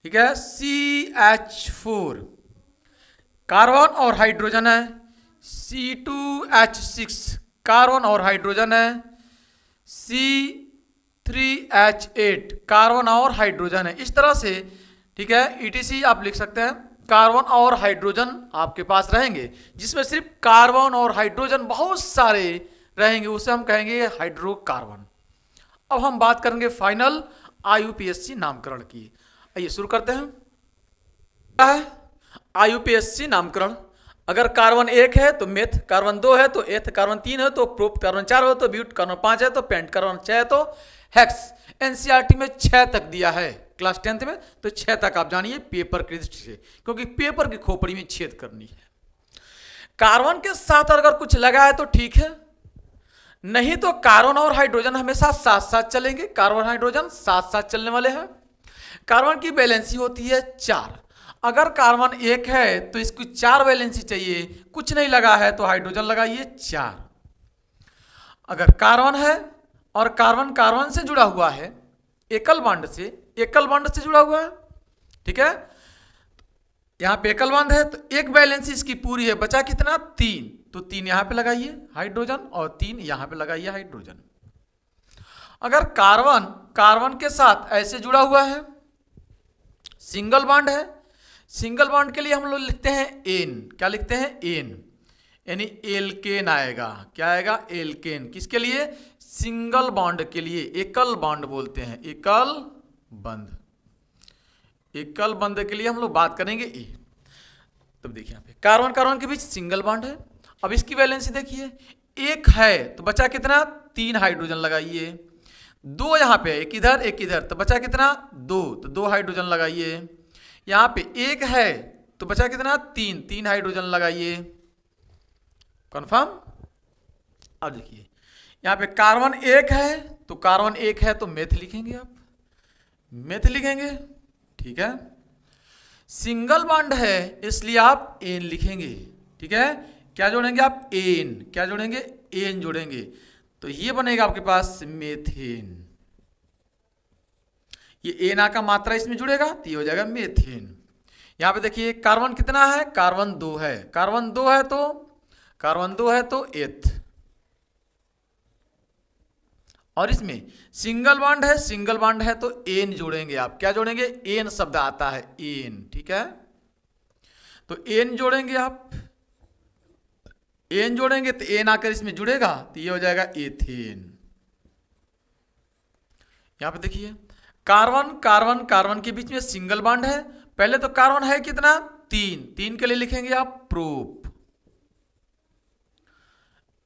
ठीक है, CH4 कार्बन और हाइड्रोजन है, C2H6 कार्बन और हाइड्रोजन है, C3H8 कार्बन और हाइड्रोजन है। इस तरह से, ठीक है, ETC आप लिख सकते हैं। कार्बन और हाइड्रोजन आपके पास रहेंगे, जिसमें सिर्फ कार्बन और हाइड्रोजन बहुत सारे रहेंगे, उसे हम कहेंगे हाइड्रोकार्बन। अब हम बात करेंगे फाइनल IUPAC नामकरण की। आइए शुरू करते हैं। क्या है IUPAC नामकरण? अगर कार्बन 1 है तो मेथ, कार्बन 2 है तो एथ, कार्बन 3 है तो प्रोप, कार्बन 4 हो तो ब्यूट, कार्बन 5 है तो पेंट, कार्बन 6 है तो हेक्स। NCERT में 6 तक दिया है क्लास 10th में, तो 6 तक आप जानिए पेपर की दृष्टि से, क्योंकि पेपर की खोपड़ी में छेद करनी है। कार्बन के साथ अगर कुछ लगा है तो ठीक है, नहीं तो कार्बन और हाइड्रोजन हमेशा साथ साथ चलेंगे। कार्बन हाइड्रोजन साथ साथ चलने वाले हैं। कार्बन की वैलेंसी होती है 4। अगर कार्बन 1 है तो इसकी 4 वैलेंसी चाहिए, कुछ नहीं लगा है तो हाइड्रोजन लगाइए 4। अगर कार्बन है और कार्बन कार्बन से जुड़ा हुआ है, एकल बॉन्ड से जुड़ा हुआ है, ठीक है, यहां पे एकल बॉन्ड है तो एक वैलेंसी इसकी पूरी है, बचा कितना? 3, तो 3 यहां पे लगाइए हाइड्रोजन और 3 यहां पे लगाइए हाइड्रोजन। अगर कार्बन कार्बन के साथ ऐसे जुड़ा हुआ है, सिंगल बॉन्ड है, सिंगल बॉन्ड के लिए हम लोग लिखते हैं एन। क्या लिखते हैं? एन, यानी एल्केन आएगा। क्या आएगा? एल्केन। किसके लिए? सिंगल बॉन्ड के लिए, एकल बॉन्ड बोलते हैं, एकल बंध। एकल बंध के लिए हम लोग बात करेंगे ए। तब देखिए यहाँ पे कार्बन कार्बन के बीच सिंगल बॉन्ड है। अब इसकी वैलेंसी देखिए, 1 है तो बचा कितना? 3 हाइड्रोजन लगाइए। 2 यहाँ पे, एक इधर, तो बचा कितना? 2, तो 2 हाइड्रोजन लगाइए। यहाँ पे 1 है तो बचा कितना? 3 हाइड्रोजन लगाइए। कन्फर्म? अब देखिए यहाँ पे कार्बन 1 है तो कार्बन 1 है तो मेथ लिखेंगे आप, मेथ लिखेंगे, ठीक है। सिंगल बॉन्ड है इसलिए आप एन लिखेंगे, ठीक है। क्या जोड़ेंगे आप? एन। क्या जोड़ेंगे? एन जोड़ेंगे, तो ये बनेगा आपके पास मेथेन। ये एन आ का मात्रा इसमें जुड़ेगा तो ये हो जाएगा मेथेन। यहां पे देखिए कार्बन कितना है? कार्बन 2 है। कार्बन 2 है तो एथ, और इसमें सिंगल बॉन्ड है तो एन जोड़ेंगे आप। क्या जोड़ेंगे? एन शब्द आता है, एन, ठीक है। तो एन जोड़ेंगे आप, एन जोड़ेंगे तो एन आकर इसमें जुड़ेगा तो ये हो जाएगा एथेन। यहां पे देखिए कार्बन के बीच में सिंगल बॉन्ड है। पहले तो कार्बन है कितना? 3 के लिए लिखेंगे आप प्रोप।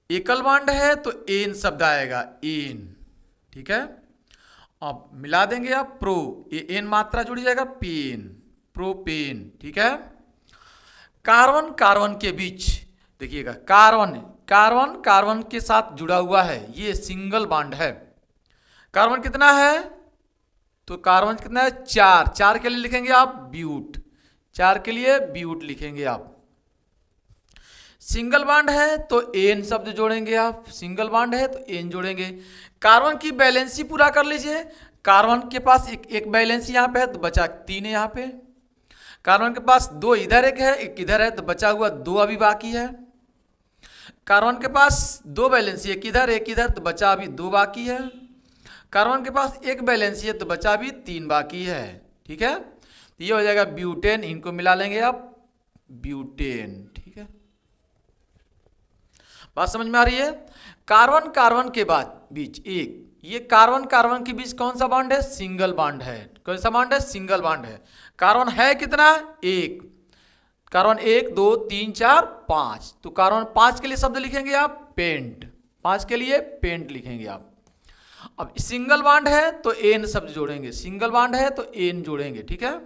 एकल बॉन्ड है तो एन शब्द आएगा, एन, ठीक है। अब मिला देंगे आप प्रो, ये एन मात्रा जुड़ जाएगा पेन, प्रोपेन, ठीक है। कार्बन के बीच देखिएगा, कार्बन के साथ जुड़ा हुआ है, ये सिंगल बॉन्ड है। कार्बन कितना है? तो कार्बन कितना है? 4 के लिए लिखेंगे आप ब्यूट, 4 के लिए ब्यूट लिखेंगे आप। सिंगल बॉन्ड है तो एन शब्द जोड़ेंगे आप, सिंगल बॉन्ड है तो एन जोड़ेंगे। कार्बन की बैलेंसी पूरा कर लीजिए। कार्बन के पास एक बैलेंसी यहाँ पे है तो बचा 3 है यहाँ पे। कार्बन के पास 2 इधर एक इधर है तो बचा हुआ 2 अभी बाकी है। कार्बन के पास 2 बैलेंसी, एक इधर तो बचा अभी 2 बाकी है। कार्बन के पास 1 बैलेंसी है तो बचा अभी 3 बाकी है, ठीक है। तो ये हो जाएगा ब्यूटेन, इनको मिला लेंगे आप ब्यूटेन, ठीक है। बात समझ में आ रही है? कार्बन के बाद बीच एक, ये कार्बन के बीच कौन सा बॉन्ड है? सिंगल बॉन्ड है। कौन सा बॉन्ड है? सिंगल बॉन्ड है। कार्बन है कितना? 1। कार्बन 1 2 3 4 5, तो कार्बन 5 के लिए शब्द लिखेंगे आप पेंट, 5 के लिए पेंट लिखेंगे आप। अब सिंगल बॉन्ड है तो एन शब्द जोड़ेंगे, सिंगल बॉन्ड है तो एन जोड़ेंगे, ठीक है।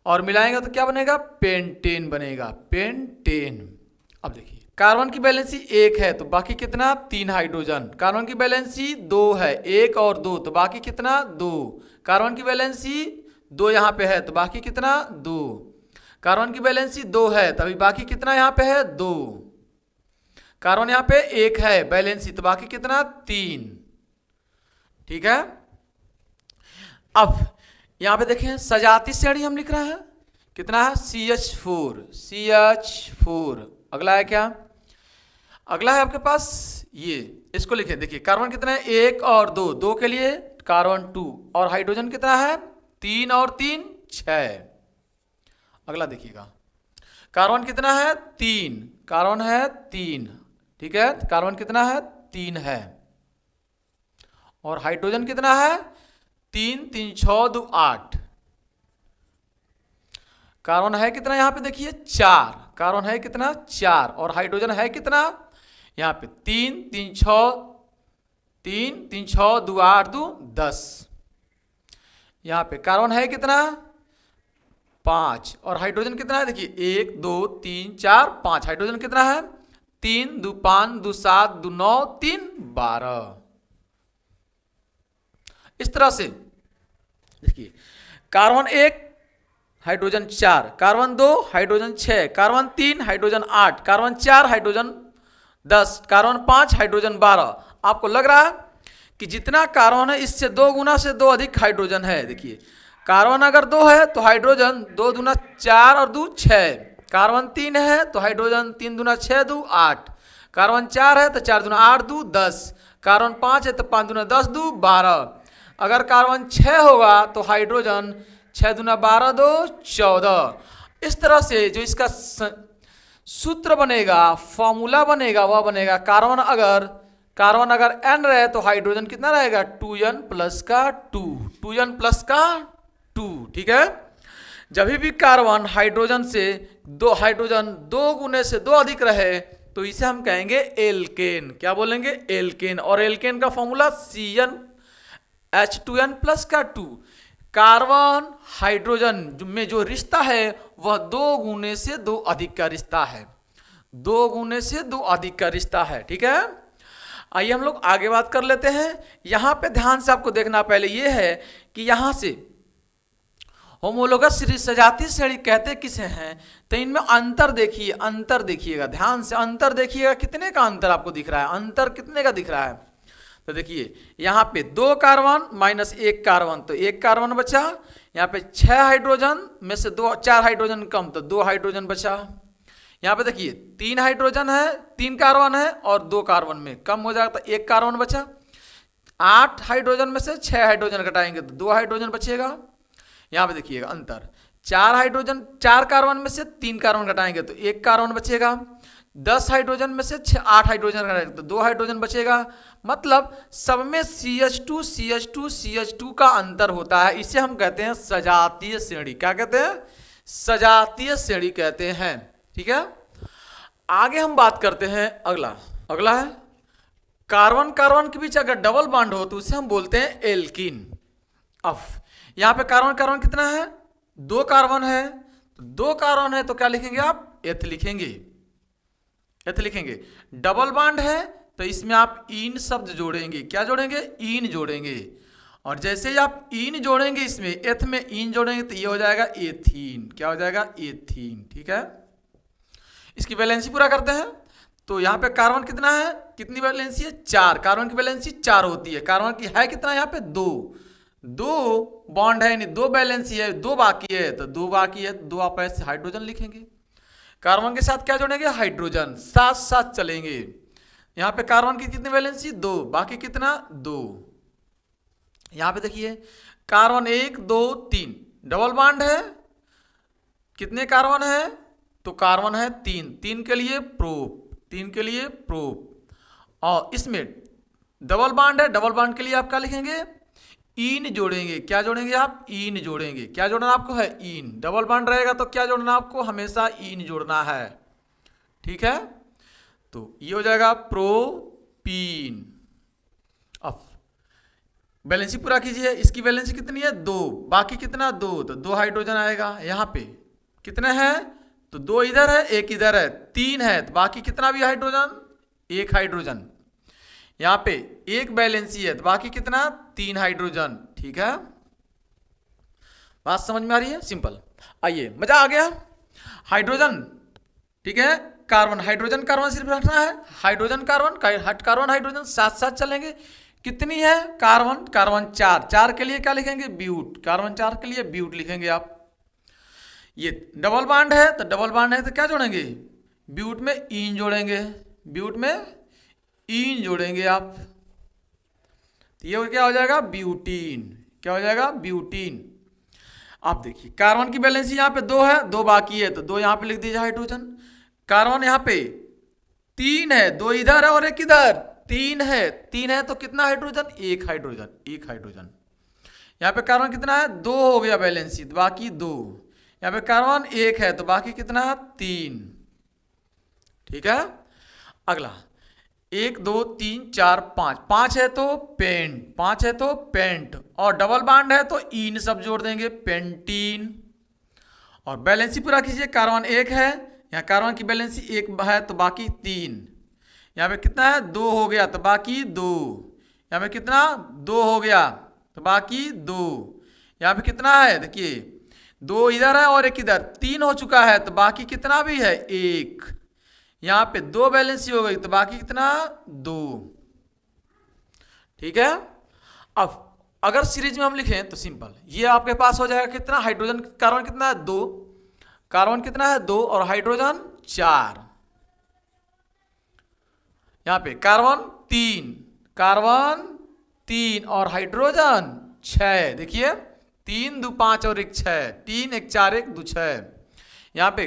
और मिलाएंगे तो क्या बनेगा? पेंटेन बनेगा, पेंटेन। अब देखिए कार्बन की वैलेंसी 1 है तो बाकी कितना 3 हाइड्रोजन। कार्बन की वैलेंसी 2 है, 1 और 2 तो बाकी कितना 2। कार्बन की वैलेंसी 2 यहाँ पे है तो बाकी कितना 2। कार्बन की वैलेंसी 2 है तभी बाकी कितना यहाँ पे है 2। कार्बन यहाँ पे 1 है वैलेंसी तो बाकी कितना 3। ठीक है। अब यहाँ पे देखें सजाती श्रेणी हम लिख रहे हैं, कितना है CH4। CH4 अगला है क्या, अगला है आपके पास ये, इसको लिखें। देखिए कार्बन कितना है 1 और 2, 2 के लिए कार्बन 2 और हाइड्रोजन कितना है 3 और 3 6। अगला देखिएगा कार्बन कितना है 3, कार्बन है 3। ठीक है, कार्बन कितना है 3 है और हाइड्रोजन कितना है 3 3 6 2 8। कार्बन है कितना यहाँ पे देखिए 4, कार्बन है कितना 4 और हाइड्रोजन है कितना यहाँ पे 3 3 6 2 8 2 10। यहाँ पे कार्बन है कितना 5 और हाइड्रोजन कितना है देखिए 1 2 3 4 5। हाइड्रोजन कितना है 3 2 5 2 7 2 9 3 12। इस तरह से देखिए carbon 1 hydrogen 4, carbon 2 hydrogen 6, carbon 3 hydrogen 8, carbon 4 hydrogen 10, carbon 5 hydrogen 12। आपको लग रहा है कि जितना कार्बन है इससे 2 गुना से 2 अधिक हाइड्रोजन है। देखिए कार्बन अगर 2 है तो हाइड्रोजन 2 दूना 4 और 2 6। कार्बन 3 है तो हाइड्रोजन 3 दूना 6 2 8। कार्बन 4 है तो 4 दूना 8 2 10। कार्बन 5 है तो 5 दूना 10 2 12। अगर कार्बन 6 होगा तो हाइड्रोजन 6 दूना 12 2 14। इस तरह से जो इसका सूत्र बनेगा, फॉर्मूला बनेगा, वह बनेगा कार्बन अगर n रहे तो हाइड्रोजन कितना रहेगा 2n प्लस का 2, 2n प्लस का 2। ठीक है, जब भी कार्बन हाइड्रोजन से हाइड्रोजन 2 गुने से 2 अधिक रहे तो इसे हम कहेंगे एल्केन। क्या बोलेंगे एल्केन। और एल्केन का फॉर्मूला CnH2n प्लस का 2। कार्बन हाइड्रोजन में जो रिश्ता है वह 2 गुने से 2 अधिक का रिश्ता है, 2 गुने से 2 अधिक का रिश्ता है। ठीक है, आइए हम लोग आगे बात कर लेते हैं। यहां पे ध्यान से आपको देखना पहले यह है कि यहां से होमोलोगस सजातीय श्रेणी कहते किसे हैं, तो इनमें अंतर देखिए, अंतर देखिएगा ध्यान से, अंतर देखिएगा कितने का अंतर आपको दिख रहा है, अंतर कितने का दिख रहा है। तो देखिए यहाँ पे 2 कार्बन माइनस 1 कार्बन तो 1 कार्बन बचा। यहाँ पे 6 हाइड्रोजन में से 4 हाइड्रोजन कम तो 2 हाइड्रोजन बचा। यहाँ पे देखिए 3 हाइड्रोजन है, 3 कार्बन है और 2 कार्बन में कम हो जाएगा तो 1 कार्बन बचा। 8 हाइड्रोजन में से 6 हाइड्रोजन घटाएंगे तो 2 हाइड्रोजन बचेगा। यहाँ पे देखिएगा अंतर, 4 कार्बन में से 3 कार्बन घटाएंगे तो 1 कार्बन बचेगा। 10 हाइड्रोजन में से 8 हाइड्रोजन घटाएंगे तो 2 हाइड्रोजन बचेगा। मतलब सब में CH2 CH2 CH2 का अंतर होता है। इसे हम कहते हैं सजातीय श्रेणी। क्या कहते हैं, सजातीय श्रेणी कहते हैं। ठीक है, आगे हम बात करते हैं अगला है कार्बन कार्बन के बीच अगर डबल बॉन्ड हो तो उसे हम बोलते हैं एल्कीन। अब यहाँ पे कार्बन कितना है 2 कार्बन है, तो 2 कार्बन है तो क्या लिखेंगे आप एथ लिखेंगे, एथ लिखेंगे। डबल बॉन्ड है तो इसमें आप इन शब्द जोड़ेंगे, क्या जोड़ेंगे इन जोड़ेंगे। और जैसे ही आप इन जोड़ेंगे इसमें एथ में इन जोड़ेंगे तो ये हो जाएगा एथीन। क्या हो जाएगा एथीन। ठीक है, इसकी वैलेंसी पूरा करते हैं। तो यहाँ पे कार्बन कितना है, कितनी वैलेंसी है 4, कार्बन की वैलेंसी 4 होती है। कार्बन की है कितना यहाँ पे 2 बॉन्ड है, यानी 2 वैलेंसी है, 2 बाकी है तो 2 बाकी है, 2 आप ऐसे हाइड्रोजन लिखेंगे। कार्बन के साथ क्या जोड़ेंगे हाइड्रोजन, साथ साथ चलेंगे। यहाँ पे कार्बन की कितनी वैलेंसी 2, बाकी कितना 2। यहाँ पे देखिए कार्बन 1 2 3 डबल बॉन्ड है, कितने कार्बन है तो कार्बन है 3 के लिए प्रोप, 3 के लिए प्रोप। और इसमें डबल बॉन्ड है, डबल बॉन्ड के लिए आप क्या लिखेंगे इन जोड़ेंगे। क्या जोड़ेंगे आप इन जोड़ेंगे। क्या जोड़ना आपको है इन। डबल बॉन्ड रहेगा तो क्या जोड़ना आपको हमेशा इन जोड़ना है। ठीक है, तो ये हो जाएगा प्रोपीन। अब वैलेंसी पूरा कीजिए, इसकी वैलेंसी कितनी है 2, बाकी कितना 2 तो 2 हाइड्रोजन आएगा। यहाँ पे कितने हैं तो 2 इधर है, 1 इधर है, 3 है, तो बाकी कितना भी हाइड्रोजन? 1 हाइड्रोजन। यहाँ पे 1 वैलेंसी है, तो बाकी कितना? 3 हाइड्रोजन। ठीक है, बात समझ में आ रही है? सिंपल। आइए, मजा आ गया। हाइड्रोजन, ठीक है, कार्बन, हाइड्रोजन कार्बन सिर्फ रखना है, हाइड्रोजन कार्बन, कार्बन हाइड्रोजन साथ साथ चलेंगे। कितनी है? कार्बन, कार्बन 4, 4 के लिए क्या लिखेंगे? ब्यूट, कार्बन 4 के लिए ब्यूट लिखेंगे आप। ये डबल बॉन्ड है, तो डबल बॉन्ड है तो क्या जोड़ेंगे? ब्यूट में ईन जोड़ेंगे, ब्यूट में ईन जोड़ेंगे आप। तो ये क्या हो जाएगा? ब्यूटीन। क्या हो जाएगा? ब्यूटीन। आप देखिए, कार्बन की वैलेंसी यहाँ पे 2 है, 2 बाकी है, तो 2 यहाँ पे लिख दीजिए हाइड्रोजन। कार्बन यहाँ पे 3 है, 2 इधर है और 1 इधर, 3 है, 3 है तो कितना हाइड्रोजन? 1 hydrogen, 1 hydrogen. यहाँ पे कार्बन कितना है? 2 हो गया वैलेंसी, तो बाकी 2। यहाँ पे कार्बन 1 है, तो बाकी कितना है? 3। ठीक है, अगला 1 2 3 4 5, 5 है तो पेंट, 5 है तो पेंट, और डबल बॉन्ड है तो इन सब जोड़ देंगे, पेंटीन। और बैलेंसी पूरा कीजिए, कार्बन 1 है, यहाँ कार्बन की बैलेंसी 1 है तो बाकी 3। यहाँ पे कितना है? 2 हो गया तो बाकी 2। यहाँ पे कितना? 2 हो गया तो बाकी 2। यहाँ पे कितना है? देखिए 2 इधर है और 1 इधर, 3 हो चुका है तो बाकी कितना भी है? 1। यहाँ पे 2 बैलेंसी हो गई तो बाकी कितना? 2। ठीक है, अब अगर सीरीज में हम लिखें तो सिंपल, ये आपके पास हो जाएगा कितना? हाइड्रोजन कार्बन कितना है? 2, कार्बन कितना है? 2, और हाइड्रोजन 4। यहाँ पे कार्बन 3, कार्बन 3 और हाइड्रोजन 6। देखिए 3 2 5 और 1 6, 3 1 4 1 2 6। यहाँ पे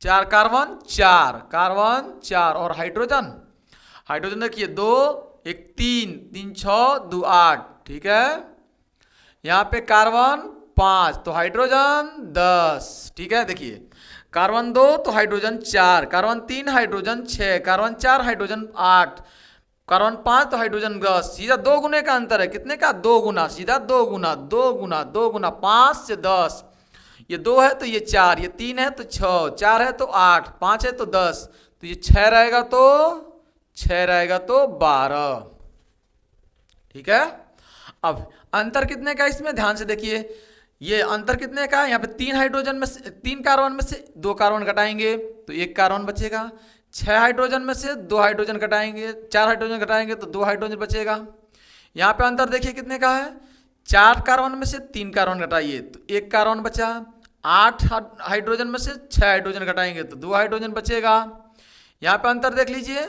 4 कार्बन 4, कार्बन 4 और हाइड्रोजन, हाइड्रोजन देखिए 2 1 3 3 6 2 8। ठीक है, यहाँ पे कार्बन 5 तो हाइड्रोजन 10। ठीक है, देखिए कार्बन 2 तो hydrogen 4, carbon 3 hydrogen 6, carbon 4 hydrogen 8, carbon 5 तो हाइड्रोजन 10। सीधा 2 गुने का अंतर है, कितने का? 2 गुना, सीधा 2 गुना 2 गुना 2 गुना 5 से 10। ये 2 है तो ये 4, ये 3 है तो 6, 4 है तो 8, 5 है तो 10, तो ये 6 रहेगा तो 6 रहेगा तो 12। ठीक है, अब अंतर कितने का इसमें ध्यान से देखिए, ये अंतर कितने का है? यहाँ पे 3 हाइड्रोजन में से 3 कार्बन में से 2 कार्बन घटाएंगे तो 1 कार्बन बचेगा। 6 हाइड्रोजन में से 2 हाइड्रोजन घटाएंगे, 4 हाइड्रोजन घटाएंगे तो 2 हाइड्रोजन बचेगा। यहाँ पे अंतर देखिए कितने का है? 4 कार्बन में से 3 कार्बन घटाइए तो 1 कार्बन बचा। 8 हाइड्रोजन में से 6 हाइड्रोजन घटाएंगे तो 2 हाइड्रोजन बचेगा। यहाँ पे अंतर देख लीजिए,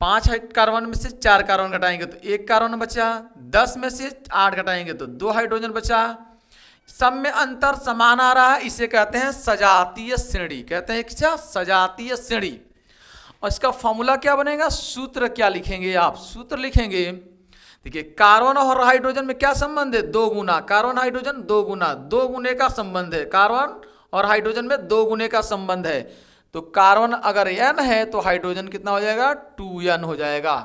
5 कार्बन में से 4 कार्बन घटाएंगे तो 1 कार्बन बचा। 10 में से 8 घटाएंगे तो 2 हाइड्रोजन बचा। सब में अंतर समान आ रहा है, इसे कहते हैं सजातीय श्रेणी। कहते हैं क्या? सजातीय श्रेणी। और इसका फॉर्मूला क्या बनेगा? सूत्र क्या लिखेंगे आप? सूत्र लिखेंगे, देखिए कार्बन और हाइड्रोजन में क्या संबंध है? 2 गुना, कार्बन हाइड्रोजन 2 गुना, 2 गुने का संबंध है। कार्बन और हाइड्रोजन में 2 गुने का संबंध है, तो कार्बन अगर n है तो हाइड्रोजन कितना हो जाएगा? 2n हो जाएगा।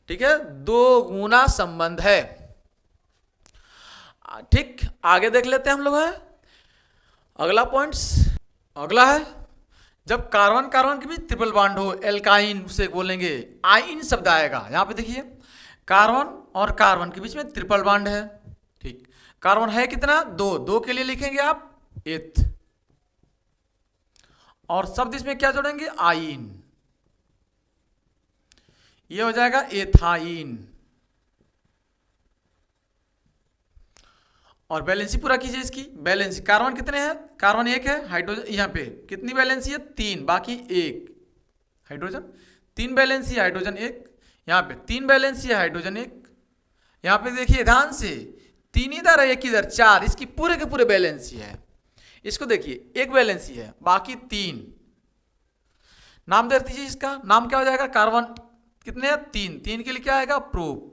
ठीक है, 2 गुना संबंध है। ठीक, आगे देख लेते हैं हम लोग है अगला पॉइंट्स। अगला है जब कार्बन कार्बन के बीच ट्रिपल बॉन्ड हो, एल्काइन से बोलेंगे, आइन शब्द आएगा। यहाँ पे देखिए कार्बन और कार्बन के बीच में ट्रिपल बॉन्ड है। ठीक, कार्बन है कितना? 2, 2 के लिए लिखेंगे आप एथ, और शब्द इसमें क्या जोड़ेंगे? आइन। ये हो जाएगा एथाइन। और बैलेंसी पूरा कीजिए इसकी। बैलेंसी कार्बन कितने हैं? कार्बन 1 है, हाइड्रोजन यहाँ पे कितनी बैलेंसी है? 3, बाकी 1 हाइड्रोजन। 3 बैलेंसी है, हाइड्रोजन 1। यहाँ पे 3 बैलेंसी है, हाइड्रोजन 1। यहाँ पे देखिए ध्यान से, 3 इधर है 1 इधर, 4, इसकी पूरे के पूरे बैलेंसी है। इसको देखिए 1 बैलेंसी है, बाकी 3। नाम दे दीजिए, इसका नाम क्या हो जाएगा? कार्बन कितने हैं? 3, 3 के लिए क्या आएगा? प्रोप।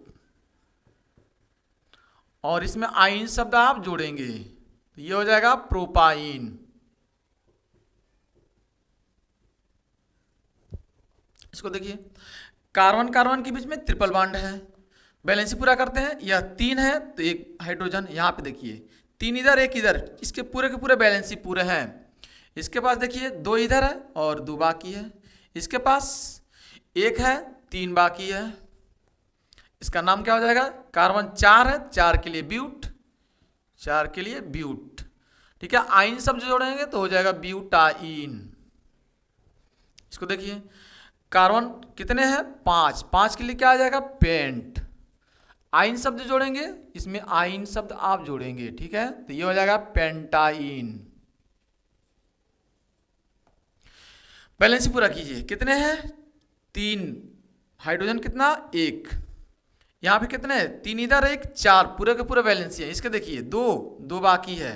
और इसमें आइन शब्द आप जोड़ेंगे तो ये हो जाएगा प्रोपाइन। इसको देखिए, कार्बन कार्बन के बीच में ट्रिपल बॉन्ड है। बैलेंसी पूरा करते हैं, यह 3 है तो 1 हाइड्रोजन। यहाँ पे देखिए 3 इधर 1 इधर, इसके पूरे के पूरे बैलेंसी पूरे हैं। इसके पास देखिए 2 इधर है और 2 बाकी है। इसके पास 1 है, 3 बाकी है। इसका नाम क्या हो जाएगा? कार्बन 4 है, 4 के लिए ब्यूट, 4 के लिए ब्यूट। ठीक है, आइन शब्द जोड़ेंगे तो हो जाएगा ब्यूटाइन। इसको देखिए, कार्बन कितने हैं? 5, 5 के लिए क्या आ जाएगा? पेंट। आइन शब्द जोड़ेंगे, इसमें आइन शब्द आप जोड़ेंगे। ठीक है, तो ये हो जाएगा पेंटाइन। बैलेंस पूरा कीजिए, कितने हैं? 3, हाइड्रोजन कितना? 1। यहाँ पे कितने हैं? 3 इधर, 1, 4, पूरे के पूरे बैलेंस है। इसके देखिए 2 बाकी है।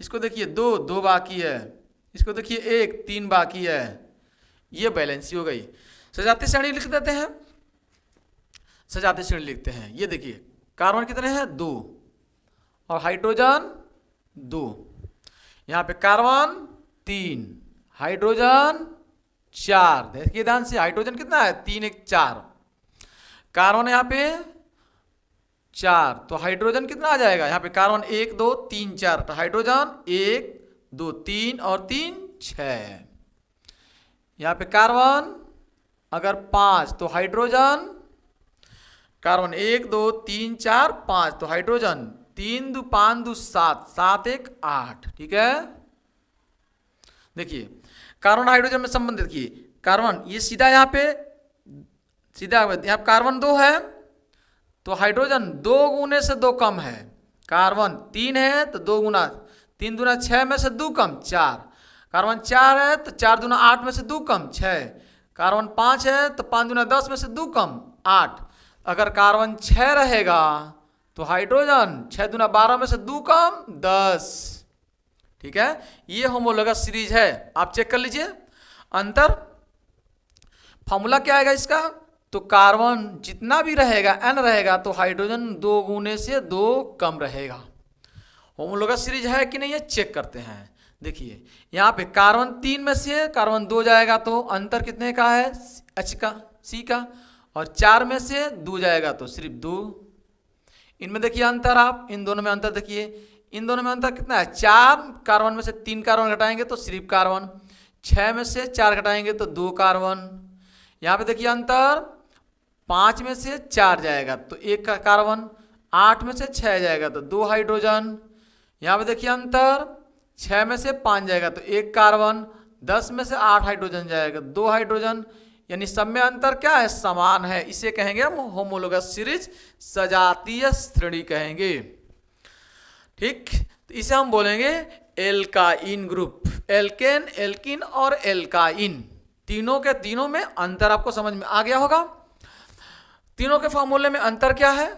इसको देखिए 2 बाकी है। इसको देखिए 1, 3 बाकी है। ये बैलेंस हो गई। सजाती श्रेणी लिख देते हैं, सजाती श्रेणी लिखते हैं। ये देखिए कार्बन कितने हैं? 2 और हाइड्रोजन 2। यहाँ पे कार्बन 3, हाइड्रोजन 4। देखिए ध्यान से, हाइड्रोजन कितना है? 3, 1, 4। कार्बन यहाँ पे 4, तो हाइड्रोजन कितना आ जाएगा? यहाँ पे कार्बन 1, 2, 3, 4, तो हाइड्रोजन 1, 2, 3 और 3, 6। यहाँ पे कार्बन अगर 5 तो हाइड्रोजन, कार्बन 1, 2, 3, 4, 5 तो हाइड्रोजन 3, 2, 5, 2, 7, 7, 1, 8। ठीक है, देखिए कार्बन हाइड्रोजन में संबंध देखिए, कार्बन ये सीधा यहाँ पे सीधा यहाँ कार्बन 2 है तो हाइड्रोजन 2 गुने से 2 कम है। कार्बन 3 है तो 2 गुना 3 दूना 6 में से 2 कम 4। कार्बन 4 है तो 4 दूना 8 में से 2 कम 6। कार्बन 5 है तो 5 दूना 10 में से 2 कम 8। अगर कार्बन 6 रहेगा तो हाइड्रोजन 6 दूना 12 में से 2 कम 10। ठीक है, ये होमोलोगस सीरीज है, आप चेक कर लीजिए। अंतर फॉर्मूला क्या आएगा इसका? तो कार्बन जितना भी रहेगा n रहेगा तो हाइड्रोजन 2 गुने से 2 कम रहेगा। होमोलोगस सीरीज है कि नहीं है चेक करते हैं। देखिए यहाँ पे कार्बन 3 में से कार्बन 2 जाएगा तो अंतर कितने का है? H का, C का। और 4 में से 2 जाएगा तो सिर्फ 2। इनमें देखिए अंतर, आप इन दोनों में अंतर देखिए, इन दोनों में अंतर कितना है? 4 कार्बन में से 3 कार्बन घटाएंगे तो सिर्फ कार्बन, 6 में से 4 घटाएंगे तो 2 कार्बन। यहाँ पे देखिए अंतर, 5 में से 4 जाएगा तो 1 कार्बन, 8 में से 6 जाएगा तो 2 हाइड्रोजन। यहाँ पे देखिए अंतर, 6 में से 5 जाएगा तो 1 कार्बन, 10 में से 8 हाइड्रोजन जाएगा 2 हाइड्रोजन। यानी सब में अंतर क्या है? समान है। इसे कहेंगे हम होमोलोगस सीरीज, सजातीय श्रेणी कहेंगे। ठीक, तो इसे हम बोलेंगे एल्काइन ग्रुप। एल्केन, एल्किन और एल्काइन, तीनों के तीनों में अंतर आपको समझ में आ गया होगा। तीनों के फॉर्मूले में अंतर क्या है?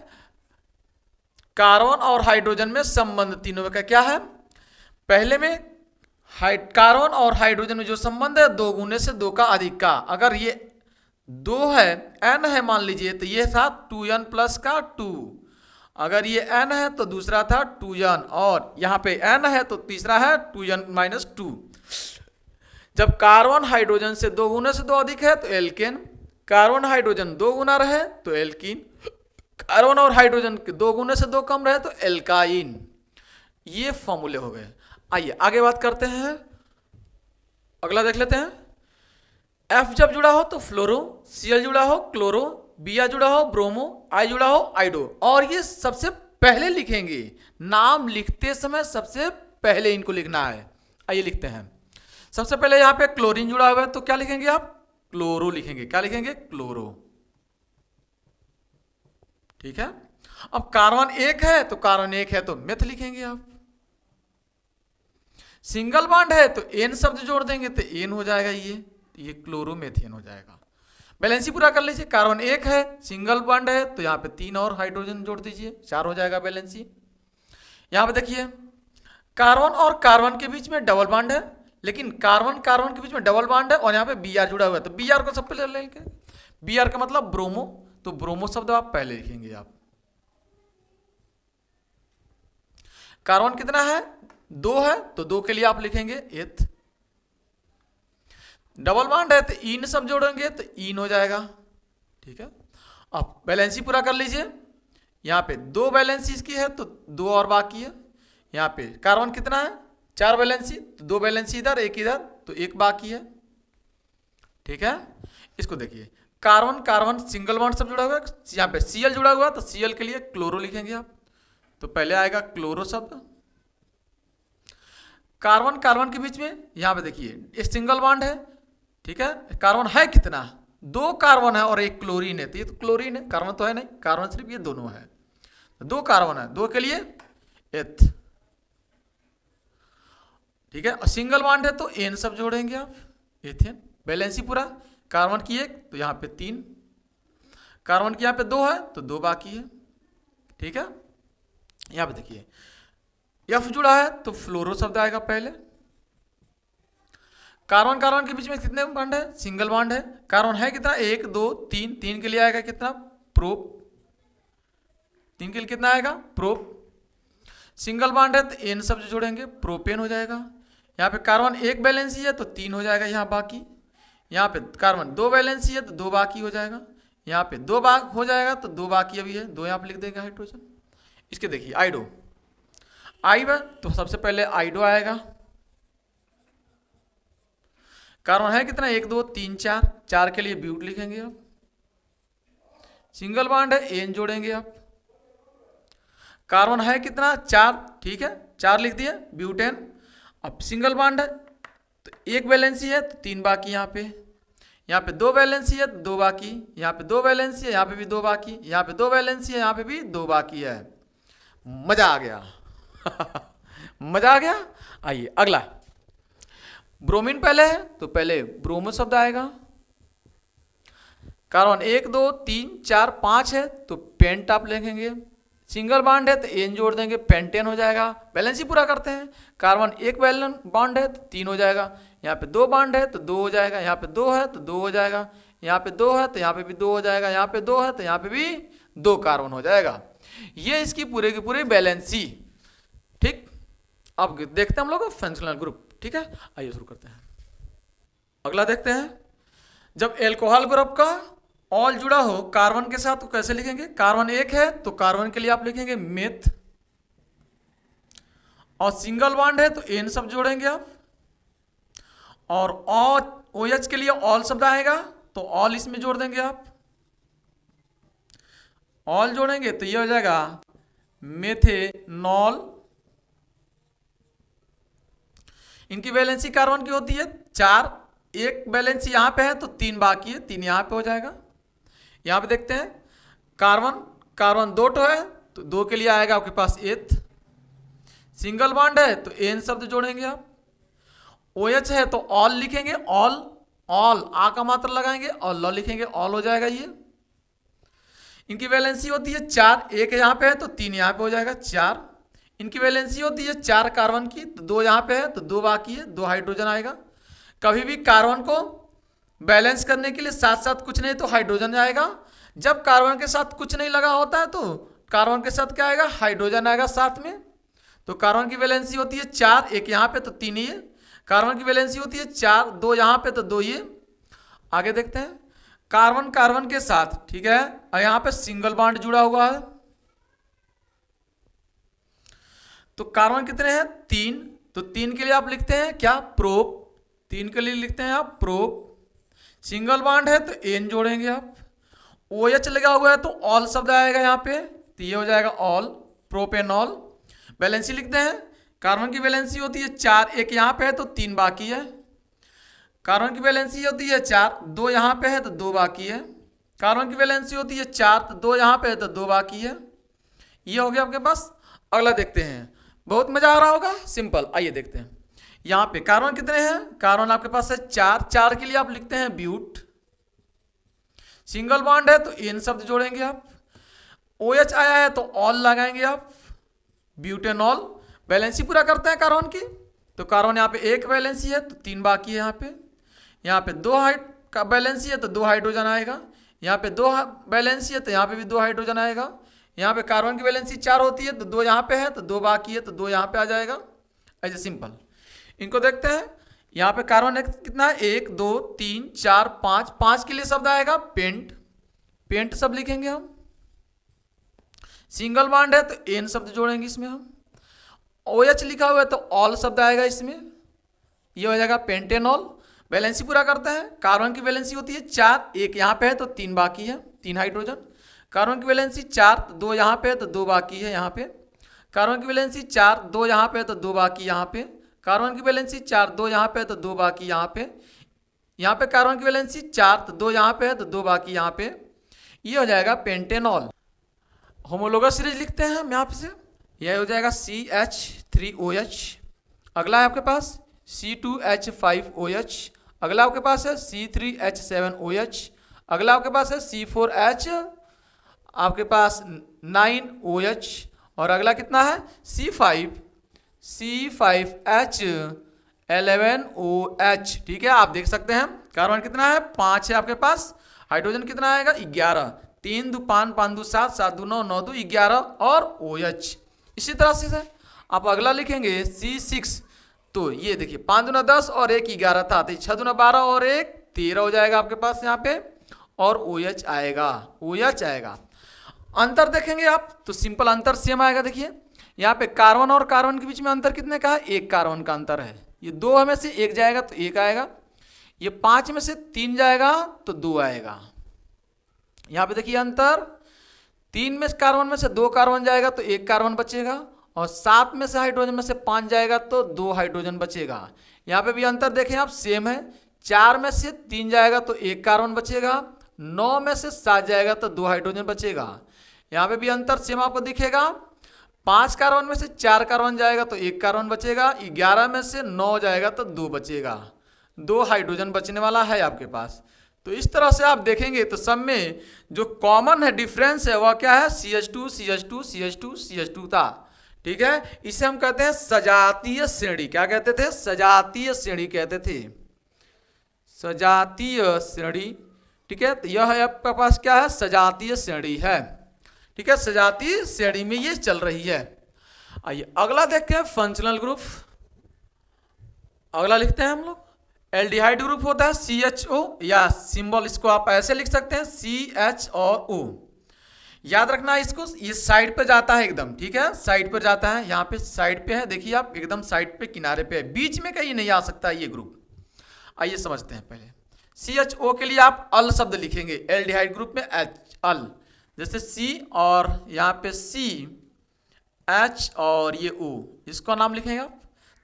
कार्बन और हाइड्रोजन में संबंध तीनों का क्या है? पहले में कार्बन और हाइड्रोजन में जो संबंध है 2 गुने से 2 का अधिक का। अगर ये 2 है, n है मान लीजिए, तो ये था 2n प्लस का 2। अगर ये n है तो दूसरा था 2n, और यहाँ पे n है तो तीसरा है 2n माइनस 2। जब कार्बन हाइड्रोजन से 2 गुने से 2 अधिक है तो एल्केन, कार्बन हाइड्रोजन 2 गुना रहे तो एल्किन, कार्बन और हाइड्रोजन के 2 गुने से 2 कम रहे तो एल्काइन। ये फॉर्मूले हो गए। आइए आगे बात करते हैं, अगला देख लेते हैं। F जब जुड़ा हो तो फ्लोरो, Cl जुड़ा हो क्लोरो, Br जुड़ा हो ब्रोमो, I जुड़ा हो आइडो। और ये सबसे पहले लिखेंगे, नाम लिखते समय सबसे पहले इनको लिखना है। आइए लिखते हैं। सबसे पहले यहाँ पे क्लोरीन जुड़ा हुआ है तो क्या लिखेंगे आप? क्लोरो लिखेंगे। क्या लिखेंगे? क्लोरो। ठीक है, अब कार्बन 1 है तो कार्बन 1 है तो मेथ लिखेंगे आप। सिंगल बॉन्ड है तो एन शब्द जोड़ देंगे तो एन हो जाएगा, ये क्लोरोमेथेन हो जाएगा। बैलेंसी पूरा कर लीजिए। कार्बन 1 है, सिंगल बॉन्ड है तो यहाँ पे 3 और हाइड्रोजन जोड़ दीजिए, 4 हो जाएगा बैलेंसी। यहाँ पे देखिए कार्बन और कार्बन के बीच में डबल बॉन्ड है, लेकिन कार्बन कार्बन के बीच में डबल बॉन्ड है और यहाँ पे Br जुड़ा हुआ है तो Br को सब पहले लेंगे। Br का मतलब ब्रोमो, तो ब्रोमो शब्द आप पहले लिखेंगे आप। कार्बन कितना है? 2 है तो 2 के लिए आप लिखेंगे एथ। डबल बॉन्ड है तो इन सब जोड़ेंगे तो इन हो जाएगा। ठीक है, अब बैलेंसी पूरा कर लीजिए। यहाँ पे 2 बैलेंसी इसकी है तो 2 और बाकी है। यहाँ पे कार्बन कितना है? 4 वैलेंसी, तो 2 वैलेंसी इधर, एक इधर, तो एक बाकी है। ठीक है, इसको देखिए, कार्बन कार्बन सिंगल बॉन्ड सब जुड़ा हुआ है, यहाँ पे Cl जुड़ा हुआ है, तो Cl के लिए क्लोरो लिखेंगे आप। तो पहले आएगा क्लोरो शब्द। कार्बन कार्बन के बीच में यहाँ पे देखिए ये सिंगल बॉन्ड है। ठीक है, कार्बन है कितना, 2 कार्बन है और एक क्लोरीन है, तो ये तो क्लोरीन है, कार्बन तो है नहीं, कार्बन सिर्फ ये दोनों है। 2 कार्बन है, 2 के लिए एथ। ठीक है, और सिंगल बॉन्ड है तो एन सब जोड़ेंगे आप, एथेन। बैलेंसी पूरा, कार्बन की 1 तो यहाँ पे 3, कार्बन की यहाँ पे 2 है तो 2 बाकी है। ठीक है, यहाँ पे देखिए एफ जुड़ा है तो फ्लोरो शब्द आएगा पहले। कार्बन कार्बन के बीच में कितने बॉन्ड है, सिंगल बॉन्ड है। कार्बन है कितना, 1 2 3, 3 के लिए आएगा कितना, प्रोप। 3 के लिए कितना आएगा, प्रोप। सिंगल बॉन्ड है तो एन शब्द जोड़ेंगे, प्रोपेन हो जाएगा। यहाँ पे कार्बन 1 बैलेंसी है तो 3 हो जाएगा यहाँ बाकी। यहाँ पे कार्बन 2 बैलेंसी है तो 2 बाकी हो जाएगा। यहाँ पे 2 बाक हो जाएगा तो 2 बाकी अभी है, 2 यहाँ पे लिख देंगे हाइड्रोजन। इसके देखिए आइडो, आई में तो सबसे पहले आइडो आएगा। कार्बन है कितना, 1 2 3 4, 4 के लिए ब्यूट लिखेंगे आप। सिंगल बॉन्ड है, एन जोड़ेंगे आप। कार्बन है कितना, 4, ठीक है 4 लिख दिए, ब्यूटेन। अब सिंगल बॉन्ड है तो 1 वैलेंसी है तो 3 बाकी यहाँ पे। यहाँ पे 2 वैलेंसी है तो 2 बाकी, यहाँ पे 2 वैलेंसी है, यहाँ पे भी 2 बाकी, यहाँ पे 2 वैलेंसी है, यहाँ पे भी 2 बाकी है। मजा आ गया मजा आ गया। आइए अगला, ब्रोमीन पहले है तो पहले ब्रोमो शब्द आएगा। कार्बन 1 2 3 4 5 है तो पेंट आप लिखेंगे। सिंगल बॉन्ड है तो एन जोड़ देंगे, पेंटेन हो जाएगा। बैलेंस ही पूरा करते हैं, कार्बन 1 बैलन बॉन्ड है तो 3 हो जाएगा। यहाँ पे 2 बॉन्ड है तो 2 हो जाएगा, यहाँ पे 2 है तो 2 हो जाएगा, यहाँ पे 2 है तो यहाँ पे भी 2 हो जाएगा, यहाँ पे 2 है तो यहाँ पे भी 2 कार्बन हो जाएगा। ये इसकी पूरे की पूरी बैलेंसी। ठीक, अब देखते हैं हम लोग फंक्शनल ग्रुप। ठीक है, आइए शुरू करते हैं। अगला देखते हैं, जब एल्कोहल ग्रुप का ऑल जुड़ा हो कार्बन के साथ तो कैसे लिखेंगे। कार्बन 1 है तो कार्बन के लिए आप लिखेंगे मेथ, और सिंगल बॉन्ड है तो एन शब्द जोड़ेंगे आप। और OH के लिए ऑल शब्द आएगा तो ऑल इसमें जोड़ देंगे आप। ऑल जोड़ेंगे तो ये हो जाएगा मेथेनॉल। इनकी वैलेंसी कार्बन की होती है 4, 1 बैलेंसी यहाँ पे है तो 3 बाकी है, 3 यहाँ पे हो जाएगा। यहाँ पे देखते हैं, कार्बन कार्बन 2 ठो है तो 2 के लिए आएगा आपके पास एथ। सिंगल बॉन्ड है तो एन शब्द जोड़ेंगे आप। OH है तो ऑल लिखेंगे, ऑल ऑल आ का मात्रा लगाएंगे और ल लिखेंगे, ऑल हो जाएगा ये। इनकी वैलेंसी होती है 4, 1 यहाँ पे है तो 3 यहाँ पे हो जाएगा 4। इनकी वैलेंसी होती है 4 कार्बन की तो 2 यहाँ पे है तो 2 बाकी है, 2 हाइड्रोजन आएगा। कभी भी कार्बन को बैलेंस करने के लिए साथ साथ कुछ नहीं तो हाइड्रोजन आएगा। जब कार्बन के साथ कुछ नहीं लगा होता है तो कार्बन के साथ क्या आएगा, हाइड्रोजन आएगा साथ में। तो कार्बन की वैलेंसी होती है 4, 1 यहाँ पे तो 3 ये। कार्बन की वैलेंसी होती है 4, 2 यहाँ पे तो 2 ये। आगे देखते हैं, कार्बन कार्बन के साथ, ठीक है, और यहाँ पे सिंगल बॉन्ड जुड़ा हुआ है तो कार्बन कितने हैं, 3। तो 3 के लिए आप लिखते हैं क्या, प्रोप। 3 के लिए लिखते हैं आप प्रोप। सिंगल बॉन्ड है तो एन जोड़ेंगे आप। OH लगा हुआ है तो ऑल शब्द आएगा यहाँ पे, तो ये हो जाएगा ऑल, प्रोपेनॉल। वैलेंसी लिखते हैं, कार्बन की वैलेंसी होती है 4, 1 यहाँ पे है तो 3 बाकी है। कार्बन की वैलेंसी होती है 4, 2 यहाँ पे है तो 2 बाकी है। कार्बन की वैलेंसी होती है 4 तो 2 यहाँ पे है तो 2 बाकी है। ये हो गया आपके पास। अगला देखते हैं, बहुत मजा आ रहा होगा, सिंपल। आइए देखते हैं, यहाँ पे कार्बन कितने हैं, कार्बन आपके पास है 4, 4 के लिए आप लिखते हैं ब्यूट। सिंगल बॉन्ड है तो एन शब्द जोड़ेंगे आप। OH आया है तो ऑल लगाएंगे आप, ब्यूटेनॉल। वैलेंसी पूरा करते हैं कार्बन की, तो कार्बन यहाँ पे 1 वैलेंसी है तो 3 बाकी है। यहाँ पे 2 का वैलेंसी है तो 2 हाइड्रोजन आएगा। यहाँ पे 2 वैलेंसी है तो यहाँ पे भी 2 हाइड्रोजन आएगा। यहाँ पे कार्बन की वैलेंसी 4 होती है तो 2 यहाँ पे है तो 2 बाकी है तो 2 यहाँ पे आ जाएगा। ऐसे सिंपल। इनको देखते हैं, यहाँ पे कार्बन कितना है, 1 2 3 4 5, 5 के लिए शब्द आएगा पेंट, पेंट सब लिखेंगे हम। सिंगल बॉन्ड है तो एन शब्द जोड़ेंगे इसमें हम। OH लिखा हुआ है तो ऑल शब्द आएगा इसमें, ये हो जाएगा पेंटेनॉल। वैलेंसी पूरा करते हैं। कार्बन की वैलेंसी होती है 4, एक यहाँ पे है तो 3 बाकी है, 3 हाइड्रोजन। कार्बन की वैलेंसी 4, 2 यहाँ पे है तो 2 बाकी है यहाँ पे। कार्बन की वैलेंसी 4, 2 यहाँ पे है तो 2 बाकी यहाँ पे। कार्बन की वैलेंसी 4, 2 यहाँ पे है तो 2 बाकी यहाँ पे। यहाँ पे कार्बन की वैलेंसी 4, तो 2 यहाँ पे है तो 2 बाकी यहाँ पे। ये हो जाएगा पेंटेनॉल। होमोलोगस सीरीज लिखते हैं हम यहाँ पे से, यह हो जाएगा CH3OH। अगला है आपके पास C2H5OH। अगला आपके पास है C3H7OH। अगला आपके पास है C4H आपके पास 9OH। और अगला कितना है C5H11OH। ठीक है, आप देख सकते हैं कार्बन कितना है 5 है आपके पास, हाइड्रोजन कितना आएगा 11, 3 2 5 5 2 7 7 2 9 9 2 11 और OH। इसी तरह से आप अगला लिखेंगे C6, तो ये देखिए 5 दूना 10 और 1 11 था, तो 6 दूना 12 और 1 13 हो जाएगा आपके पास यहाँ पे, और OH आएगा, OH आएगा। अंतर देखेंगे आप तो सिंपल अंतर सेम आएगा। देखिए यहाँ पे कार्बन और कार्बन के बीच में अंतर कितने का है, 1 कार्बन का अंतर है। ये 2 में से 1 जाएगा तो 1 आएगा, ये 5 में से 3 जाएगा तो 2 आएगा। यहाँ पे देखिए अंतर 3 में कार्बन में से 2 कार्बन जाएगा तो 1 कार्बन बचेगा, और 7 में से हाइड्रोजन में से 5 जाएगा तो 2 हाइड्रोजन बचेगा। यहाँ पे भी अंतर देखें आप सेम है, 4 में से 3 जाएगा तो 1 कार्बन बचेगा, 9 में से 7 जाएगा तो 2 हाइड्रोजन बचेगा। यहाँ पे भी अंतर सेम आपको दिखेगा, 5 कार्बन में से 4 कार्बन जाएगा तो 1 कार्बन बचेगा, 11 में से 9 जाएगा तो 2 बचेगा, 2 हाइड्रोजन बचने वाला है आपके पास। तो इस तरह से आप देखेंगे तो सब में जो कॉमन है डिफरेंस है वह क्या है, CH2 CH2 CH2 CH2 था। ठीक है, इसे हम कहते हैं सजातीय श्रेणी। क्या कहते थे, सजातीय श्रेणी कहते थे, सजातीय श्रेणी। ठीक है, तो यह है आपके पास क्या है, सजातीय श्रेणी है। ठीक है, सजातीय श्रेणी में ये चल रही है। आइए अगला देखते हैं फंक्शनल ग्रुप। अगला लिखते हैं हम लोग एल्डिहाइड ग्रुप होता है CHO, या सिंबल इसको आप ऐसे लिख सकते हैं CH और O। याद रखना इसको, ये साइड पे जाता है एकदम। ठीक है, साइड पर जाता है, यहाँ पे साइड पे है, देखिए आप एकदम साइड पे किनारे पे है, बीच में कहीं नहीं आ सकता ये ग्रुप। आइए समझते हैं पहले। CHO के लिए आप अल शब्द लिखेंगे, एल्डिहाइड ग्रुप में H अल, जैसे C और यहाँ पे C H और ये O, इसका नाम लिखेंगे आप।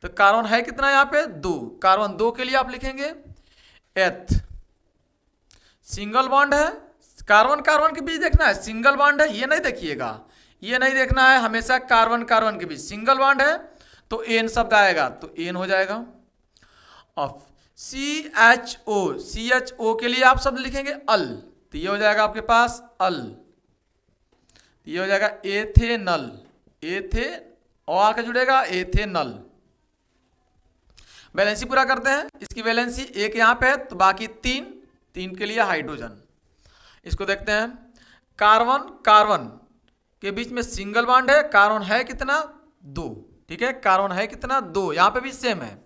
तो कार्बन है कितना यहाँ पे 2, कार्बन 2 के लिए आप लिखेंगे एथ। सिंगल बॉन्ड है, कार्बन कार्बन के बीच देखना है, सिंगल बॉन्ड है ये नहीं देखिएगा, ये नहीं देखना है, हमेशा कार्बन कार्बन के बीच सिंगल बॉन्ड है तो एन शब्द आएगा, तो एन हो जाएगा। और CHO के लिए आप शब्द लिखेंगे अल, तो ये हो जाएगा आपके पास अल, ये हो जाएगा एथेनल, एथे और आके जुड़ेगा एथेनल। वैलेंसी पूरा करते हैं, इसकी वैलेंसी 1 यहाँ पे है तो बाकी 3 के लिए हाइड्रोजन। इसको देखते हैं, कार्बन कार्बन के बीच में सिंगल बॉन्ड है, कार्बन है कितना 2। ठीक है, कार्बन है कितना 2, यहाँ पे भी सेम है,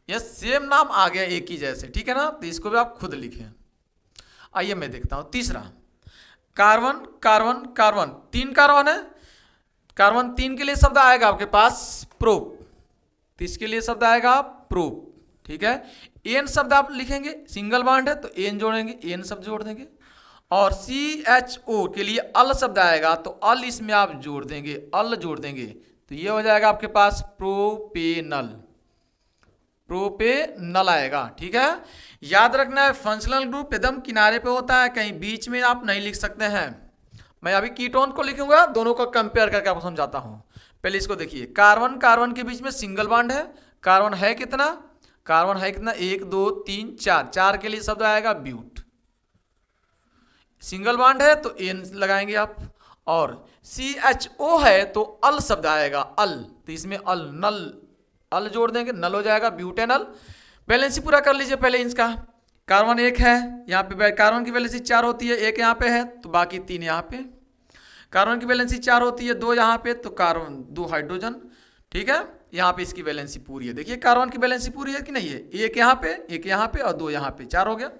ये सेम नाम आ गया एक ही जैसे। ठीक है ना, तो इसको भी आप खुद लिखें। आइए मैं देखता हूँ तीसरा, कार्बन कार्बन कार्बन 3 कार्बन है, कार्बन 3 के लिए शब्द आएगा आपके पास प्रोप, तो इसके लिए शब्द आएगा प्रोप। ठीक है, एन शब्द आप लिखेंगे, सिंगल बॉन्ड है तो एन जोड़ेंगे, एन शब्द जोड़ देंगे। और CHO के लिए अल शब्द आएगा तो अल इसमें आप जोड़ देंगे, अल जोड़ देंगे, तो ये हो जाएगा आपके पास प्रोपेनल, प्रोपेनल आएगा। ठीक है, याद रखना है फंक्शनल ग्रुप एकदम किनारे पे होता है, कहीं बीच में आप नहीं लिख सकते हैं। मैं अभी कीटोन को लिखूंगा, दोनों को कंपेयर करके आपको समझाता हूं। पहले इसको देखिए, कार्बन कार्बन के बीच में सिंगल बॉन्ड है, कार्बन है कितना, कार्बन है कितना 1 2 3 4, 4 के लिए शब्द आएगा ब्यूट, सिंगल बॉन्ड है तो एन लगाएंगे आप। और CHO है तो अल शब्द आएगा अल, तो इसमें अल नल, अल जोड़ देंगे, नल हो जाएगा ब्यूटेनल। वैलेंसी पूरा कर लीजिए पहले इसका, कार्बन 1 है, यहाँ पे कार्बन की वैलेंसी 4 होती है, 1 यहाँ पे है तो बाकी 3 यहाँ पे। कार्बन की वैलेंसी 4 होती है, 2 यहाँ पे तो कार्बन 2 हाइड्रोजन। ठीक है, यहाँ पे इसकी वैलेंसी पूरी है, देखिए कार्बन की वैलेंसी पूरी है कि नहीं है, 1 यहाँ पे 1 यहाँ पे और 2 यहाँ पे, 4 हो गया।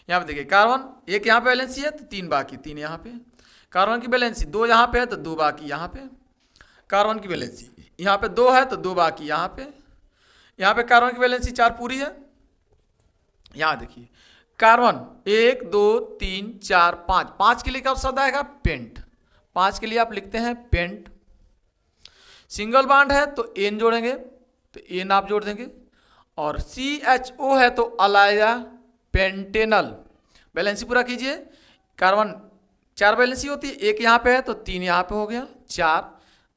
यहाँ पे देखिए कार्बन 1 यहाँ पे वैलेंसी है तो 3 बाकी 3 यहाँ पे, कार्बन की वैलेंसी 2 यहाँ पे है तो 2 बाकी यहाँ पे, कार्बन की वैलेंसी, यहाँ पे 2 है तो 2 बाकी, यहाँ पे कार्बन की वैलेंसी 4 पूरी है। यहाँ देखिए कार्बन 1 2 3 4 5, 5 के लिए क्या शब्द आएगा? पेंट। 5 के लिए आप लिखते हैं पेंट। सिंगल बॉन्ड है तो एन जोड़ेंगे, तो एन आप जोड़ देंगे। और CHO है तो अलाया पेंटेनल। बैलेंसी पूरा कीजिए। कार्बन 4 बैलेंसी होती है, 1 यहाँ पे है तो 3 यहाँ पे हो गया, 4,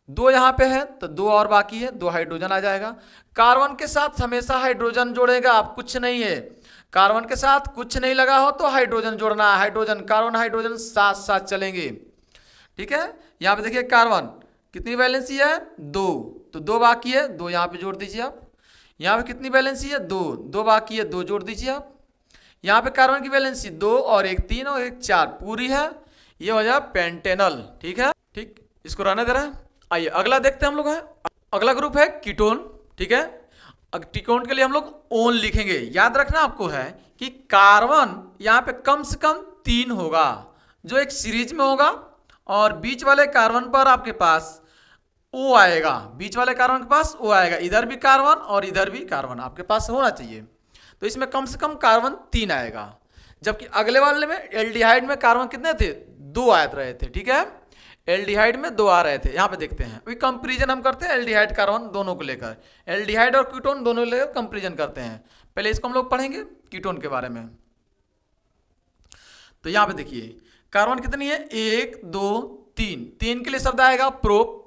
2 यहाँ पे है तो 2 और बाकी है, 2 हाइड्रोजन आ जाएगा। कार्बन के साथ हमेशा हाइड्रोजन जोड़ेगा आप, कुछ नहीं है। कार्बन के साथ कुछ नहीं लगा हो तो हाइड्रोजन जोड़ना है, हाइड्रोजन कार्बन हाइड्रोजन साथ साथ चलेंगे, ठीक है। यहाँ पे देखिए कार्बन कितनी बैलेंसी है? 2, तो 2 बाकी है, 2 यहाँ पे जोड़ दीजिए आप। यहाँ पे कितनी बैलेंसी है? 2, 2 बाकी है, 2 जोड़ दीजिए आप। यहाँ पे कार्बन की बैलेंसी 2 और 1 3 और 1 4 पूरी है, ये हो जाए पेंटेनल, ठीक है। ठीक, इसको रहने दे रहा है। आइए अगला देखते हैं हम लोग है। अगला ग्रुप है कीटोन, ठीक है। कीटोन के लिए हम लोग ओन लिखेंगे। याद रखना आपको है कि कार्बन यहाँ पे कम से कम 3 होगा, जो एक सीरीज में होगा, और बीच वाले कार्बन पर आपके पास O आएगा, बीच वाले कार्बन के पास O आएगा। इधर भी कार्बन और इधर भी कार्बन आपके पास होना चाहिए, तो इसमें कम से कम कार्बन 3 आएगा। जबकि अगले वाले में एल्डिहाइड में कार्बन कितने थे? 2 आ रहे थे, ठीक है। एल्डिहाइड में 2 आ रहे थे। यहाँ पे देखते हैं, अभी कंपेरिजन हम करते हैं एल्डिहाइड कार्बन दोनों को लेकर, एल्डिहाइड और कीटोन दोनों लेकर कंपेरिजन करते हैं। पहले इसको हम लोग पढ़ेंगे कीटोन के बारे में। तो यहाँ पे देखिए कार्बन कितनी है? 1 2 3, 3 के लिए शब्द आएगा प्रोप।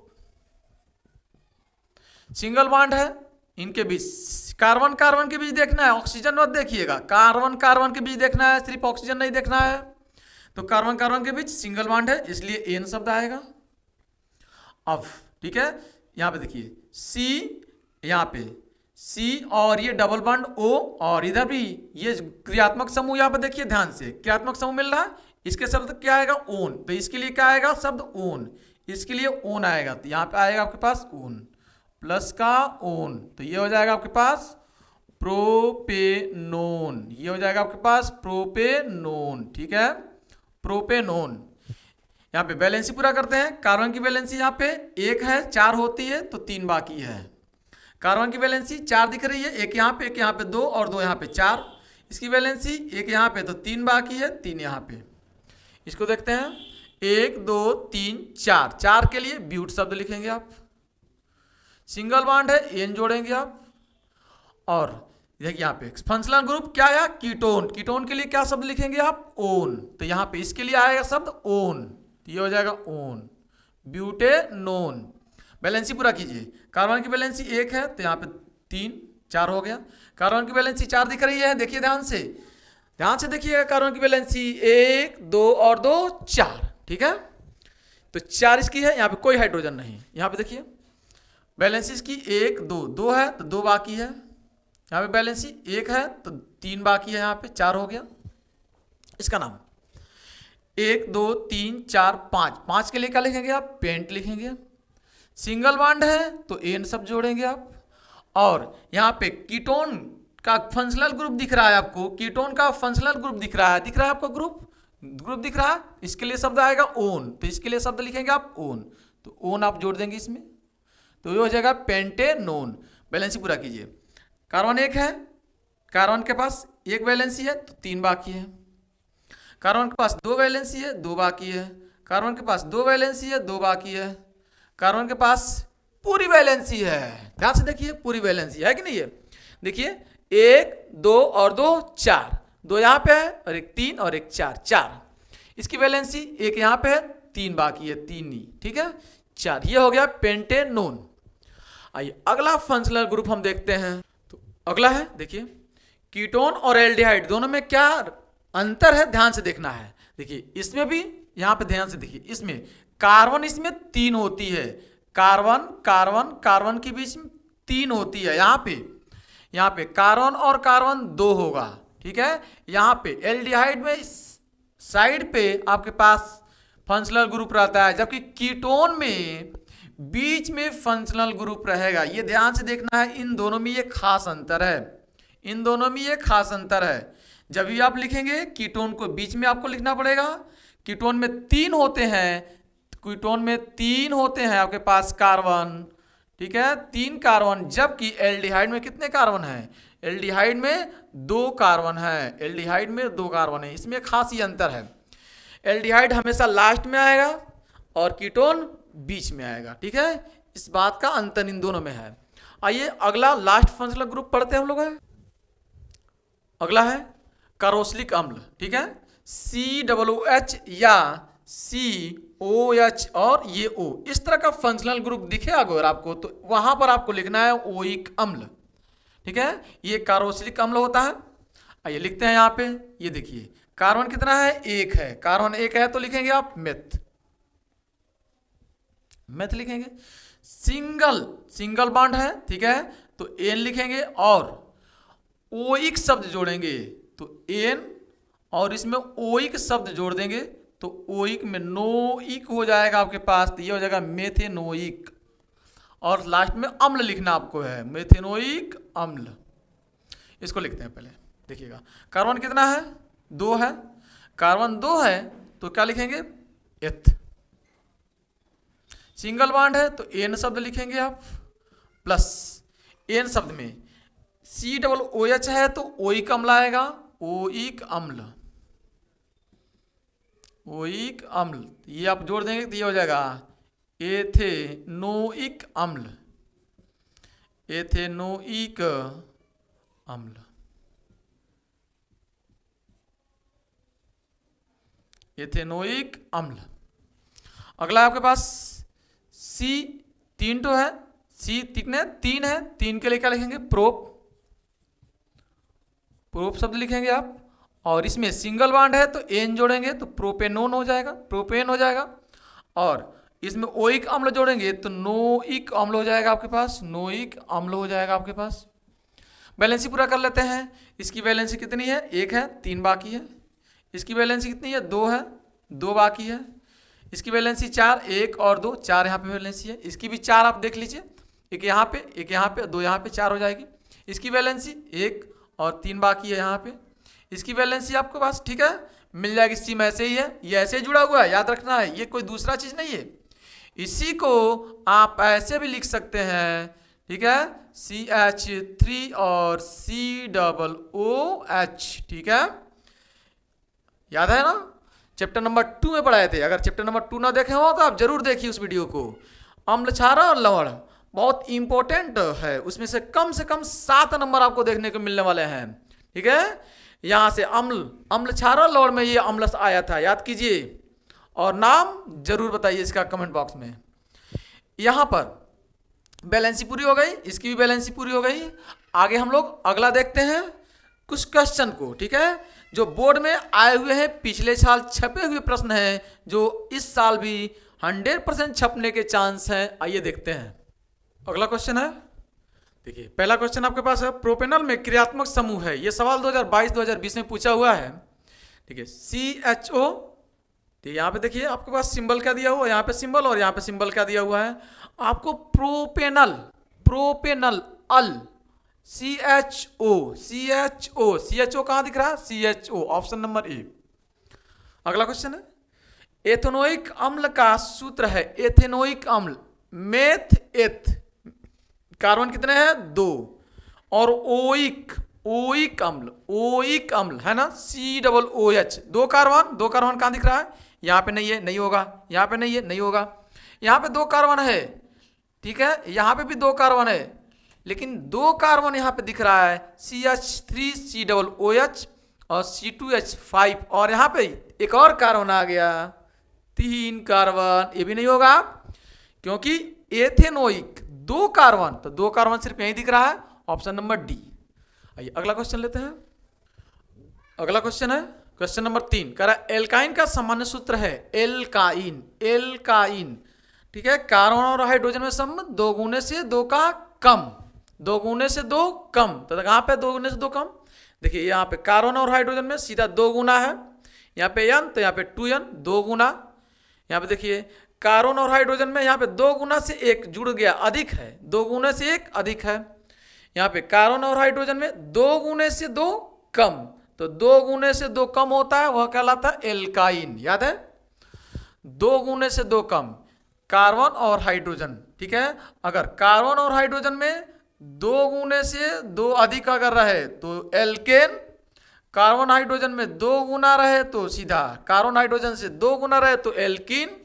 सिंगल बॉन्ड है इनके बीच, कार्बन कार्बन के बीच देखना है, ऑक्सीजन मत देखिएगा। कार्बन कार्बन के बीच देखना है, सिर्फ ऑक्सीजन नहीं देखना है। तो कार्बन कार्बन के बीच सिंगल बॉन्ड है, इसलिए एन शब्द आएगा अब, ठीक है। यहाँ पे देखिए सी, यहाँ पे सी और ये डबल बॉन्ड O, और इधर भी ये क्रियात्मक समूह, यहाँ पे देखिए ध्यान से क्रियात्मक समूह मिल रहा है। इसके शब्द क्या आएगा? ओन। तो इसके लिए क्या आएगा शब्द? ओन। इसके लिए ओन आएगा, तो यहाँ पे आएगा आपके पास ओन प्लस का ओन, तो ये हो जाएगा आपके पास प्रोपेनोन। ये हो जाएगा आपके पास प्रोपेनोन, ठीक है, प्रोपेनोन। यहाँ पे बैलेंसी पूरा करते हैं। कार्बन की बैलेंसी यहाँ पे 1 है, 4 होती है तो 3 बाकी है। कार्बन की बैलेंसी 4 दिख रही है, 1 यहाँ पे, 1 यहाँ पे 2 और 2 यहाँ पे 4। इसकी बैलेंसी 1 यहाँ पे तो 3 बाकी है, 3 यहाँ पे। इसको देखते हैं 1 2 3 4, 4 के लिए ब्यूट शब्द लिखेंगे आप। सिंगल बॉन्ड है, एन जोड़ेंगे आप। और देखिए यहाँ पे फंक्शनल ग्रुप क्या है? कीटोन। कीटोन के लिए क्या शब्द लिखेंगे आप? ओन। तो यहाँ पे इसके लिए आएगा शब्द ओन, तो ये हो जाएगा ओन, ब्यूटेनोन। बैलेंसी पूरा कीजिए। कार्बन की बैलेंसी 1 है तो यहाँ पे 3 4 हो गया। कार्बन की बैलेंसी 4 दिख रही है, देखिए ध्यान से, ध्यान से देखिएगा। कार्बन की बैलेंसी 1 2 और 2 4, ठीक है। तो 4 इसकी है, यहाँ पे कोई हाइड्रोजन नहीं। यहाँ पे देखिए बैलेंसी इसकी 1 2, 2 है तो 2 बाकी है। यहाँ पे बैलेंसी 1 है तो 3 बाकी है, यहाँ पे 4 हो गया। इसका नाम 1 2 3 4 5, 5 के लिए क्या लिखेंगे आप? पेंट लिखेंगे। सिंगल बॉन्ड है तो एन सब जोड़ेंगे आप। और यहाँ पे कीटोन का फंक्शनल ग्रुप दिख रहा है आपको, कीटोन का फंक्शनल ग्रुप दिख रहा है आपको, ग्रुप दिख रहा है। इसके लिए शब्द आएगा ओन, तो इसके लिए शब्द लिखेंगे आप ओन, तो ओन आप जोड़ देंगे इसमें, तो ये हो जाएगा पेंटेनोन। बैलेंसी पूरा कीजिए। कार्बन 1 है, कार्बन के पास 1 बैलेंसी है तो 3 बाकी है। कार्बन के पास 2 बैलेंसी है, 2 बाकी है। कार्बन के पास 2 बैलेंसी है, 2 बाकी है। कार्बन के पास पूरी बैलेंसी है, ध्यान से देखिए, पूरी बैलेंसी है कि नहीं है? देखिए 1 2 और 2 4, 2 यहाँ पे है और 1 3 और 1 4, 4 इसकी बैलेंसी। 1 यहाँ पे है, 3 बाकी है, 3 ही, ठीक है, 4। ये हो गया पेंटेनोन। आइए अगला फंक्शनल ग्रुप हम देखते हैं। तो अगला है देखिए कीटोन और एल्डिहाइड, दोनों में क्या अंतर है ध्यान से देखना है। देखिए इसमें भी, यहाँ पे ध्यान से देखिए, इसमें कार्बन इसमें 3 होती है, कार्बन कार्बन कार्बन के बीच में 3 होती है। यहाँ पे कार्बन और कार्बन 2 होगा, ठीक है। यहाँ पे एल्डिहाइड में साइड पे आपके पास फंक्शनल ग्रुप रहता है, जबकि कीटोन में बीच में फंक्शनल ग्रुप रहेगा। ये ध्यान से देखना है, इन दोनों में ये खास अंतर है, इन दोनों में ये खास अंतर है। जब भी आप लिखेंगे कीटोन को बीच में आपको लिखना पड़ेगा। कीटोन में 3 होते हैं, कीटोन में 3 होते हैं आपके पास कार्बन, ठीक है, 3 कार्बन, जबकि एल्डिहाइड में कितने कार्बन हैं? एल्डिहाइड में 2 कार्बन है, एल्डिहाइड में 2 कार्बन है। इसमें खास ये अंतर है, एल्डिहाइड हमेशा लास्ट में आएगा और कीटोन बीच में आएगा, ठीक है, इस बात का अंतर इन दोनों में है। आइए अगला लास्ट फंक्शनल ग्रुप पढ़ते हैं हम लोग। अगला है कार्बोक्सिलिक अम्ल, ठीक है, COOH या COH और ये O, इस तरह का फंक्शनल ग्रुप दिखे अगर आपको तो वहां पर आपको लिखना है ओइक अम्ल, ठीक है, ये कार्बोक्सिलिक अम्ल होता है। आइए लिखते हैं यहाँ पे, ये देखिए कार्बन कितना है? 1 है, कार्बन 1 है तो लिखेंगे आप मेथ, मेथ लिखेंगे। सिंगल बॉन्ड है, ठीक है, तो एन लिखेंगे और ओइक शब्द जोड़ेंगे तो एन, और इसमें ओइक शब्द जोड़ देंगे तो ओइक में नोइक हो जाएगा आपके पास, तो ये हो जाएगा मेथेनोइक, और लास्ट में अम्ल लिखना आपको है, मेथेनोइक अम्ल। इसको लिखते हैं पहले, देखिएगा कार्बन कितना है? 2 है, कार्बन 2 है तो क्या लिखेंगे? एथ। सिंगल बॉन्ड है तो एन शब्द लिखेंगे आप, प्लस एन शब्द में COOH है तो ओइक अम्ल आएगा, ओइक अम्ल, ओइक अम्ल, ये आप जोड़ देंगे तो ये हो जाएगा एथेनोइक अम्ल, एथेनोइक अम्ल। एथेनोइक अम्ल। अगला आपके पास C 3 तो है, C कितने? 3 है, 3 के लिए क्या लिखेंगे? प्रोप, प्रोप शब्द लिखेंगे आप, और इसमें सिंगल बॉन्ड है तो एन जोड़ेंगे तो प्रोपेनोन हो जाएगा, प्रोपेन हो जाएगा, और इसमें ओइक अम्ल जोड़ेंगे तो नोइक अम्ल हो जाएगा आपके पास, नोइक अम्ल हो जाएगा आपके पास। बैलेंसी पूरा कर लेते हैं, इसकी बैलेंसी कितनी है? 1 है, 3 बाकी है। इसकी बैलेंसी कितनी है? 2 है, 2 बाकी है। इसकी बैलेंसी 4, 1 और 2, 4 यहाँ पे बैलेंसी है। इसकी भी 4 आप देख लीजिए, एक यहाँ पे, एक यहाँ पे, 2 यहाँ पे, 4 हो जाएगी। इसकी बैलेंसी 1 और 3 बाकी है यहाँ पे। इसकी बैलेंसी आपके पास, ठीक है, मिल जाएगी। सेम ऐसे ही है, ये ऐसे जुड़ा हुआ है, याद रखना है, ये कोई दूसरा चीज़ नहीं है। इसी को आप ऐसे भी लिख सकते हैं, ठीक है, CH3 और COOH, ठीक है, याद है ना? चैप्टर नंबर 2 में पढ़ाए थे। अगर चैप्टर नंबर 2 ना देखे हो तो आप जरूर देखिए उस वीडियो को। अम्ल क्षार और लवण बहुत इंपॉर्टेंट है, उसमें से कम 7 नंबर आपको देखने को मिलने वाले हैं, ठीक है। यहाँ से अम्ल क्षार और लवण में ये अम्लस आया था, याद कीजिए, और नाम जरूर बताइए इसका कमेंट बॉक्स में। यहाँ पर बैलेंसी पूरी हो गई, इसकी भी बैलेंसी पूरी हो गई। आगे हम लोग अगला देखते हैं कुछ क्वेश्चन को, ठीक है, जो बोर्ड में आए हुए हैं, पिछले साल छपे हुए प्रश्न हैं, जो इस साल भी 100% छपने के चांस हैं। आइए देखते हैं। अगला क्वेश्चन है, देखिए पहला क्वेश्चन आपके पास है, प्रोपेनॉल में क्रियात्मक समूह है। ये सवाल 2022-2020 में पूछा हुआ है, ठीक है, CHO। तो यहाँ पे देखिए आपके पास सिंबल क्या दिया हुआ है, यहाँ पे सिंबल और यहाँ पे सिंबल क्या दिया हुआ है आपको, प्रोपेनल अल, CHO कहाँ दिख रहा है? CHO, option number A. अगला क्वेश्चन है, एथेनोइक अम्ल का सूत्र है, एथेनोइक अम्ल मेथ एथ, कार्बन कितने हैं? 2, और ओइक अम्ल है ना, COOH, 2 कार्बन कहाँ दिख रहा है? यहाँ पे नहीं है, नहीं होगा, यहाँ पे नहीं है, नहीं होगा, यहाँ पे 2 कार्बन है, ठीक है, यहाँ पे भी 2 कार्बन है, लेकिन 2 कार्बन यहाँ पे दिख रहा है, CH3COOH और C2H5, और यहाँ पे एक और कार्बन आ गया, 3 कार्बन, ये भी नहीं होगा क्योंकि एथेनोइक 2 कार्बन, तो 2 कार्बन सिर्फ यहीं दिख रहा है, ऑप्शन नंबर डी। आइए अगला क्वेश्चन लेते हैं। अगला क्वेश्चन है क्वेश्चन नंबर 3, कह रहा है एल्काइन का सामान्य सूत्र है, एल्काइन, ठीक है, कार्बन और हाइड्रोजन में सम 2 गुने से 2 का कम, 2 गुने से 2 कम, तो कहाँ पे 2 गुने से 2 कम? देखिए यहाँ पे कार्बन और हाइड्रोजन में सीधा 2 गुना है, यहाँ पे n तो यहाँ पे 2n, 2 गुना। यहाँ पे देखिए कार्बन और हाइड्रोजन में यहाँ पे 2 गुना से 1 जुड़ गया, अधिक है, 2 गुने से 1 अधिक है। यहाँ पे कार्बन और हाइड्रोजन में 2 गुने से 2 कम, तो 2 गुने से 2 कम होता है, वह कहलाता है एल्काइन, याद है। दो गुने से दो कम, कार्बन और हाइड्रोजन, ठीक है। अगर कार्बन और हाइड्रोजन में दो गुने से दो अधिक अगर रहे तो एल्केन, कार्बन हाइड्रोजन में दो गुना रहे तो सीधा कार्बन हाइड्रोजन से दो गुना रहे तो एल्कीन,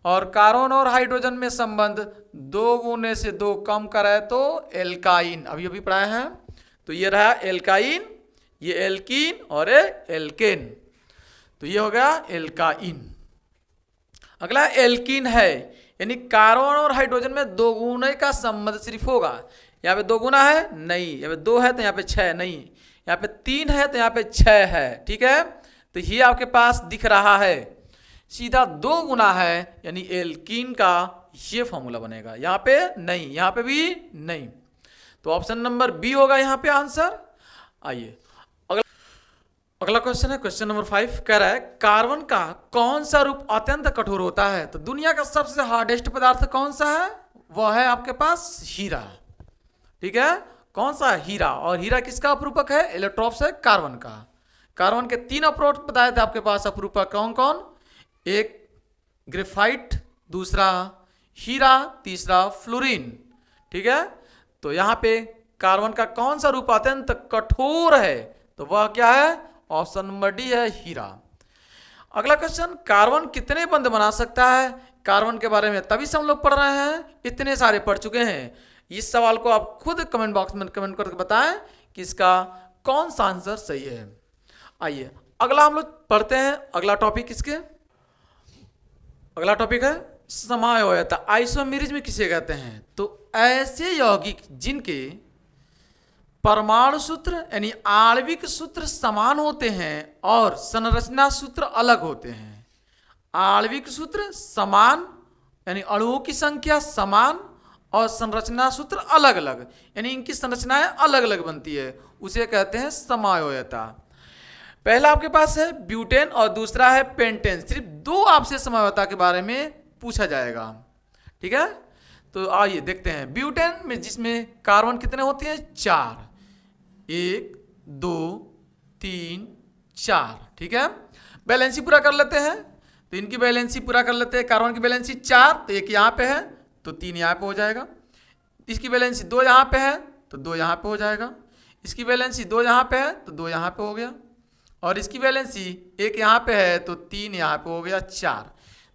और कार्बन और हाइड्रोजन में संबंध दो गुने से दो कम का रहे तो एल्काइन, अभी अभी पढ़ाए हैं। तो ये रहा एल्काइन, ये एल्कीन और ये एल्केन, तो ये हो गया एल्काइन। अगला एल्कीन है, यानी कार्बन और हाइड्रोजन में दो गुने का संबंध सिर्फ होगा। यहाँ पे दो गुना है नहीं, यहाँ पे दो है तो यहाँ पे छह नहीं, यहाँ पे तीन है तो यहाँ पे छह है, ठीक है। तो ये आपके पास दिख रहा है, सीधा दो गुना है, यानी एल्कीन का ये फॉर्मूला बनेगा। यहाँ पे नहीं, यहाँ पे भी नहीं, तो ऑप्शन नंबर बी होगा यहाँ पे आंसर। आइए अगला क्वेश्चन है, क्वेश्चन नंबर 5 कह रहा है कार्बन का कौन सा रूप अत्यंत कठोर होता है। तो दुनिया का सबसे हार्डेस्ट पदार्थ कौन सा है, वह है आपके पास हीरा, ठीक है। कौन सा, हीरा। और हीरा किसका अपरूपक है, एलोट्रॉप्स है कार्बन का। कार्बन के तीन अपरूपक बताए थे आपके पास, अपरूपक कौन कौन, एक ग्रेफाइट, दूसरा हीरा, तीसरा फ्लोरीन, ठीक है। तो यहाँ पे कार्बन का कौन सा रूप अत्यंत कठोर है, तो वह क्या है, ऑप्शन नंबर डी है हीरा। अगला क्वेश्चन, कार्बन कितने बंध बना सकता है। कार्बन के बारे में तभी से हम लोग पढ़ रहे हैं, इतने सारे पढ़ चुके हैं। इस सवाल को आप खुद कमेंट बॉक्स में कमेंट करके बताएं कि इसका कौन सा आंसर सही है। आइए अगला हम लोग पढ़ते हैं, अगला टॉपिक इसके, अगला टॉपिक है समायोयता, आइसोमेरिज्म किसे कहते हैं। तो ऐसे यौगिक जिनके परमाणु सूत्र यानी आणविक सूत्र समान होते हैं और संरचना सूत्र अलग होते हैं। आणविक सूत्र समान यानी अणुओं की संख्या समान और संरचना सूत्र अलग अलग, यानी इनकी संरचनाएं अलग अलग बनती है, उसे कहते हैं समायोयता। पहला आपके पास है ब्यूटेन और दूसरा है पेंटेन। सिर्फ दो आपसे समायोयता के बारे में पूछा जाएगा, ठीक है। तो आइए देखते हैं, ब्यूटेन में जिसमें कार्बन कितने होते हैं, चार, एक, दो, तीन, चार, ठीक है। बैलेंसी पूरा कर लेते हैं, तो इनकी बैलेंसी पूरा कर लेते हैं। कार्बन की बैलेंसी चार, तो एक यहाँ पे है तो तीन यहाँ पे हो जाएगा। इसकी बैलेंसी दो यहाँ पे है तो दो यहाँ पे हो जाएगा। इसकी बैलेंसी दो यहाँ पे है तो दो यहाँ पे हो गया, और इसकी बैलेंसी एक यहाँ पे है तो तीन यहाँ पे हो गया, चार।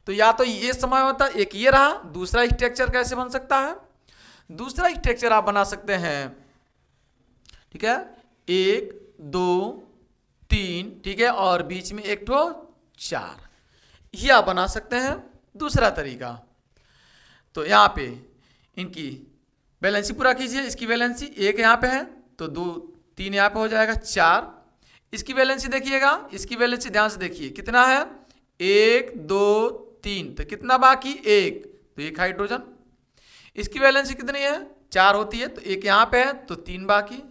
तो या तो ये समय होता, एक ये रहा। दूसरा स्ट्रक्चर कैसे बन सकता है, दूसरा स्ट्रक्चर आप बना सकते हैं, ठीक है, एक, दो, तीन, ठीक है, और बीच में एक ठो चार, ये आप बना सकते हैं दूसरा तरीका। तो यहाँ पे इनकी बैलेंसी पूरा कीजिए। इसकी बैलेंसी एक यहाँ पे है तो दो, तीन यहाँ पे हो जाएगा, चार। इसकी बैलेंसी देखिएगा, इसकी बैलेंसी ध्यान से देखिए कितना है, एक, दो, तीन, तो कितना बाकी, एक, तो एक हाइड्रोजन। इसकी बैलेंसी कितनी है, चार होती है, तो एक यहाँ पे है तो तीन बाकी।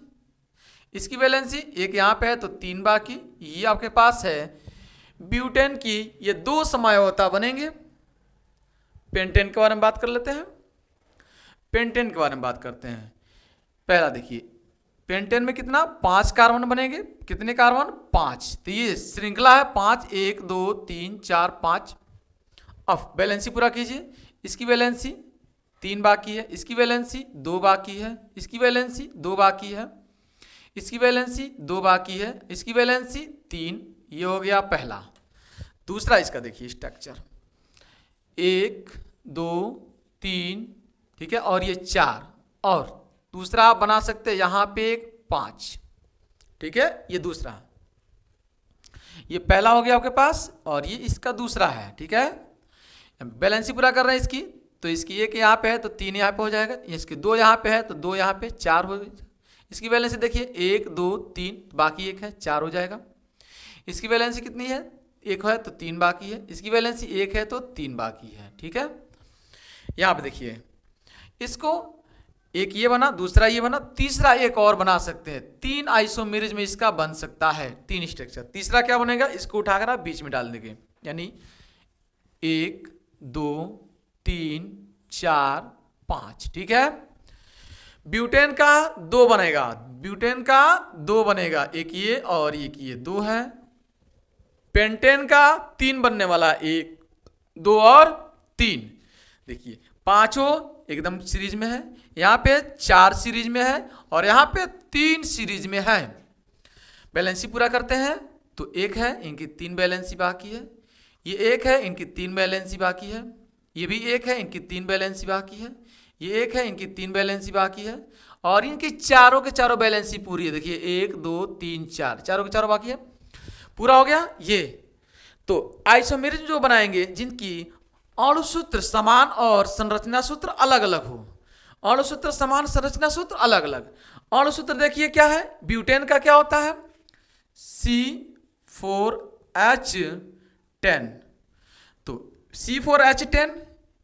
इसकी बैलेंसी एक यहाँ पे है तो तीन बाकी। ये आपके पास है ब्यूटेन की ये दो समायोयता बनेंगे। पेंटेन के बारे में बात कर लेते हैं। पेंटेन के बारे में बात करते हैं। पहला देखिए, पेंटेन में कितना, पांच कार्बन बनेंगे। कितने कार्बन, पांच। तो ये श्रृंखला है पांच, एक, दो, तीन, चार, पांच। अब बैलेंसी पूरा कीजिए। इसकी बैलेंसी तीन बाकी है, इसकी बैलेंसी दो बाकी है, इसकी बैलेंसी दो बाकी है, इसकी बैलेंसी दो बाकी है, इसकी बैलेंसी तीन। ये हो गया पहला। दूसरा इसका देखिए स्ट्रक्चर, एक, दो, तीन, ठीक है, और ये चार। और दूसरा आप बना सकते हैं यहाँ पे एक, पांच, ठीक है। ये दूसरा, ये पहला हो गया आपके पास, और ये इसका दूसरा है, ठीक है। बैलेंसी पूरा कर रहे हैं इसकी, तो इसकी एक यहाँ पे है तो तीन यहाँ पे हो जाएगा, इसकी दो यहाँ पे है तो दो यहाँ पे, चार हो गई। इसकी बैलेंसी देखिए एक, दो, तीन, बाकी एक है, चार हो जाएगा। इसकी बैलेंसी कितनी है, एक है तो तीन बाकी है। इसकी बैलेंसी एक है तो तीन बाकी है, ठीक है। यहाँ पे देखिए, इसको एक ये बना, दूसरा ये बना, तीसरा एक और बना सकते हैं। तीन आइसोमेरिज्म इसका बन सकता है, तीन स्ट्रक्चर। तीसरा क्या बनेगा, इसको उठाकर आप बीच में डाल देंगे, यानी एक, दो, तीन, चार, पांच, ठीक है। ब्यूटेन का दो बनेगा, ब्यूटेन का दो बनेगा, एक ये और एक ये, दो है। पेंटेन का तीन बनने वाला, एक, 2 और 3। देखिए पांचों एकदम सीरीज में है, यहाँ पे 4 सीरीज में है और यहाँ पे 3 सीरीज में है। बैलेंसी पूरा करते हैं तो 1 है, इनकी 3 बैलेंसी बाकी है। ये 1 है, इनकी 3 बैलेंसी बाकी है। ये भी 1 है, इनकी 3 बैलेंसी बाकी है। ये 1 है, इनकी 3 बैलेंसी बाकी है और इनकी चारों के चारों बैलेंसी पूरी है। देखिए 1 2 3 4, चारों के चारों बाकी है। पूरा हो गया ये। तो आइसोमेरिज्म जो बनाएंगे जिनकी अणुसूत्र समान और संरचना सूत्र अलग अलग हो। अणुसूत्र समान, संरचना सूत्र अलग अलग। अणुसूत्र देखिए क्या है, ब्यूटेन का क्या होता है, C4H10। तो C4H10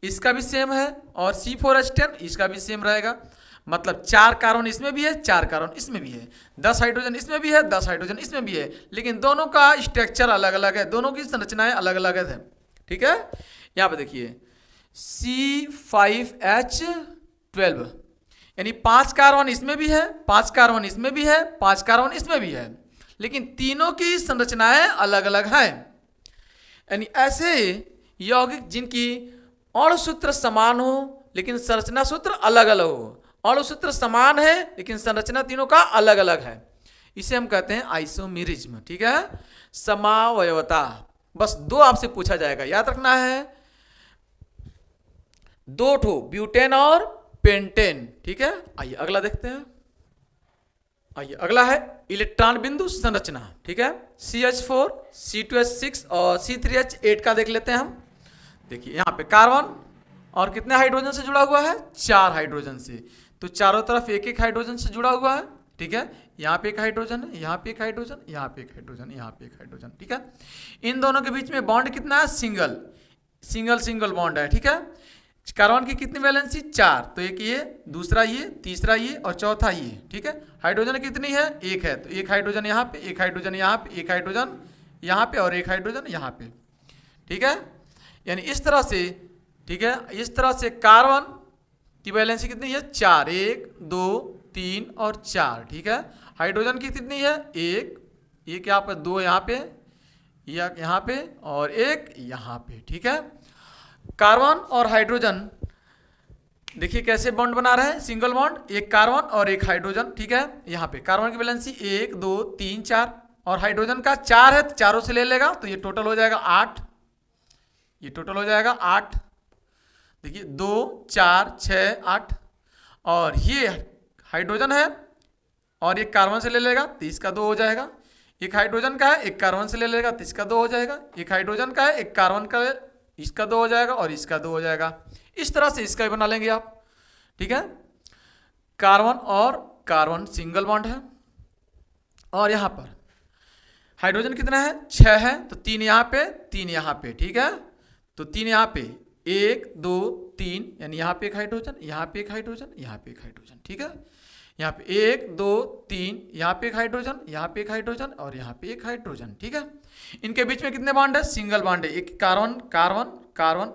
इसका भी सेम है और C4H10 इसका भी सेम रहेगा। मतलब 4 कार्बन इसमें भी है, 4 कार्बन इसमें भी है, 10 हाइड्रोजन इसमें भी है, 10 हाइड्रोजन इसमें भी है, लेकिन दोनों का स्ट्रक्चर अलग अलग है, दोनों की संरचनाएं अलग अलग है। ठीक है, यहाँ पे देखिए C5H12 यानी 5 कार्बन इसमें भी है, 5 कार्बन इसमें भी है, 5 कार्बन इसमें भी है, लेकिन तीनों की संरचनाएं अलग अलग हैं। यानी ऐसे यौगिक जिनकी अणुसूत्र समान हो लेकिन संरचना सूत्र अलग अलग हो। अणुसूत्र समान है लेकिन संरचना तीनों का अलग अलग है, इसे हम कहते हैं आइसोमेरिज्म। ठीक है, समावयवता। बस 2 आपसे पूछा जाएगा, याद रखना है, 2 ठो ब्यूटेन और पेंटेन। ठीक है, आइए अगला देखते हैं। आइए अगला है इलेक्ट्रॉन बिंदु संरचना। ठीक है, CH4 C2H6 और C3H8 का देख लेते हैं हम। देखिए यहाँ पे कार्बन और कितने हाइड्रोजन से जुड़ा हुआ है, 4 हाइड्रोजन से। तो चारों तरफ एक एक हाइड्रोजन से जुड़ा हुआ है। ठीक है, यहाँ पे एक हाइड्रोजन है, यहाँ पे एक हाइड्रोजन, यहाँ पे एक हाइड्रोजन, यहाँ पे एक हाइड्रोजन। ठीक है, इन दोनों के बीच में बॉन्ड कितना है, सिंगल सिंगल सिंगल बॉन्ड है। ठीक है, कार्बन की कितनी वैलेंसी, 4। तो एक ये, दूसरा ये, तीसरा ये और चौथा ये। ठीक है, हाइड्रोजन कितनी है, 1 है। तो एक हाइड्रोजन यहाँ पे, एक हाइड्रोजन यहाँ पे, एक हाइड्रोजन यहाँ पे और एक हाइड्रोजन यहाँ पे। ठीक है, यानी इस तरह से। ठीक है, इस तरह से कार्बन की वैलेंसी कितनी है, 4, 1 2 3 और 4। ठीक है, हाइड्रोजन की कितनी है, 1 यहाँ पे, 2 यहाँ पे, यहाँ पे और 1 यहाँ पे। ठीक है, कार्बन और हाइड्रोजन देखिए कैसे बॉन्ड बना रहे हैं, सिंगल बॉन्ड, एक कार्बन और एक हाइड्रोजन। ठीक है, यहाँ पे कार्बन की वैलेंसी 1 2 3 4 और हाइड्रोजन का 4 है, तो चारों से ले लेगा तो ये टोटल हो जाएगा 8। ये टोटल हो जाएगा 8। देखिए 2 4 6 8 और ये हाइड्रोजन है और एक कार्बन से ले लेगा तो इसका 2 हो जाएगा। एक हाइड्रोजन का है, एक कार्बन से ले लेगा तो इसका 2 हो जाएगा। एक हाइड्रोजन का है, एक कार्बन का है, इसका 2 हो जाएगा और इसका 2 हो जाएगा। इस तरह से इसका भी बना लेंगे आप। ठीक है, कार्बन और कार्बन सिंगल बॉन्ड है और यहाँ पर हाइड्रोजन कितना है, 6 है, तो 3 यहाँ पे 3 यहाँ पे। ठीक है, तो 3 यहाँ पे, 1 2 3 यानी यहाँ पे एक हाइड्रोजन, यहाँ पे एक हाइड्रोजन, यहाँ पे एक हाइड्रोजन। ठीक है, यहाँ पे 1 2 3 यहाँ पे एक हाइड्रोजन, यहाँ पे एक हाइड्रोजन और यहाँ पे एक हाइड्रोजन। ठीक है, इनके बीच में कितने बॉन्ड है, सिंगल बॉन्ड है। एक कार्बन कार्बन कार्बन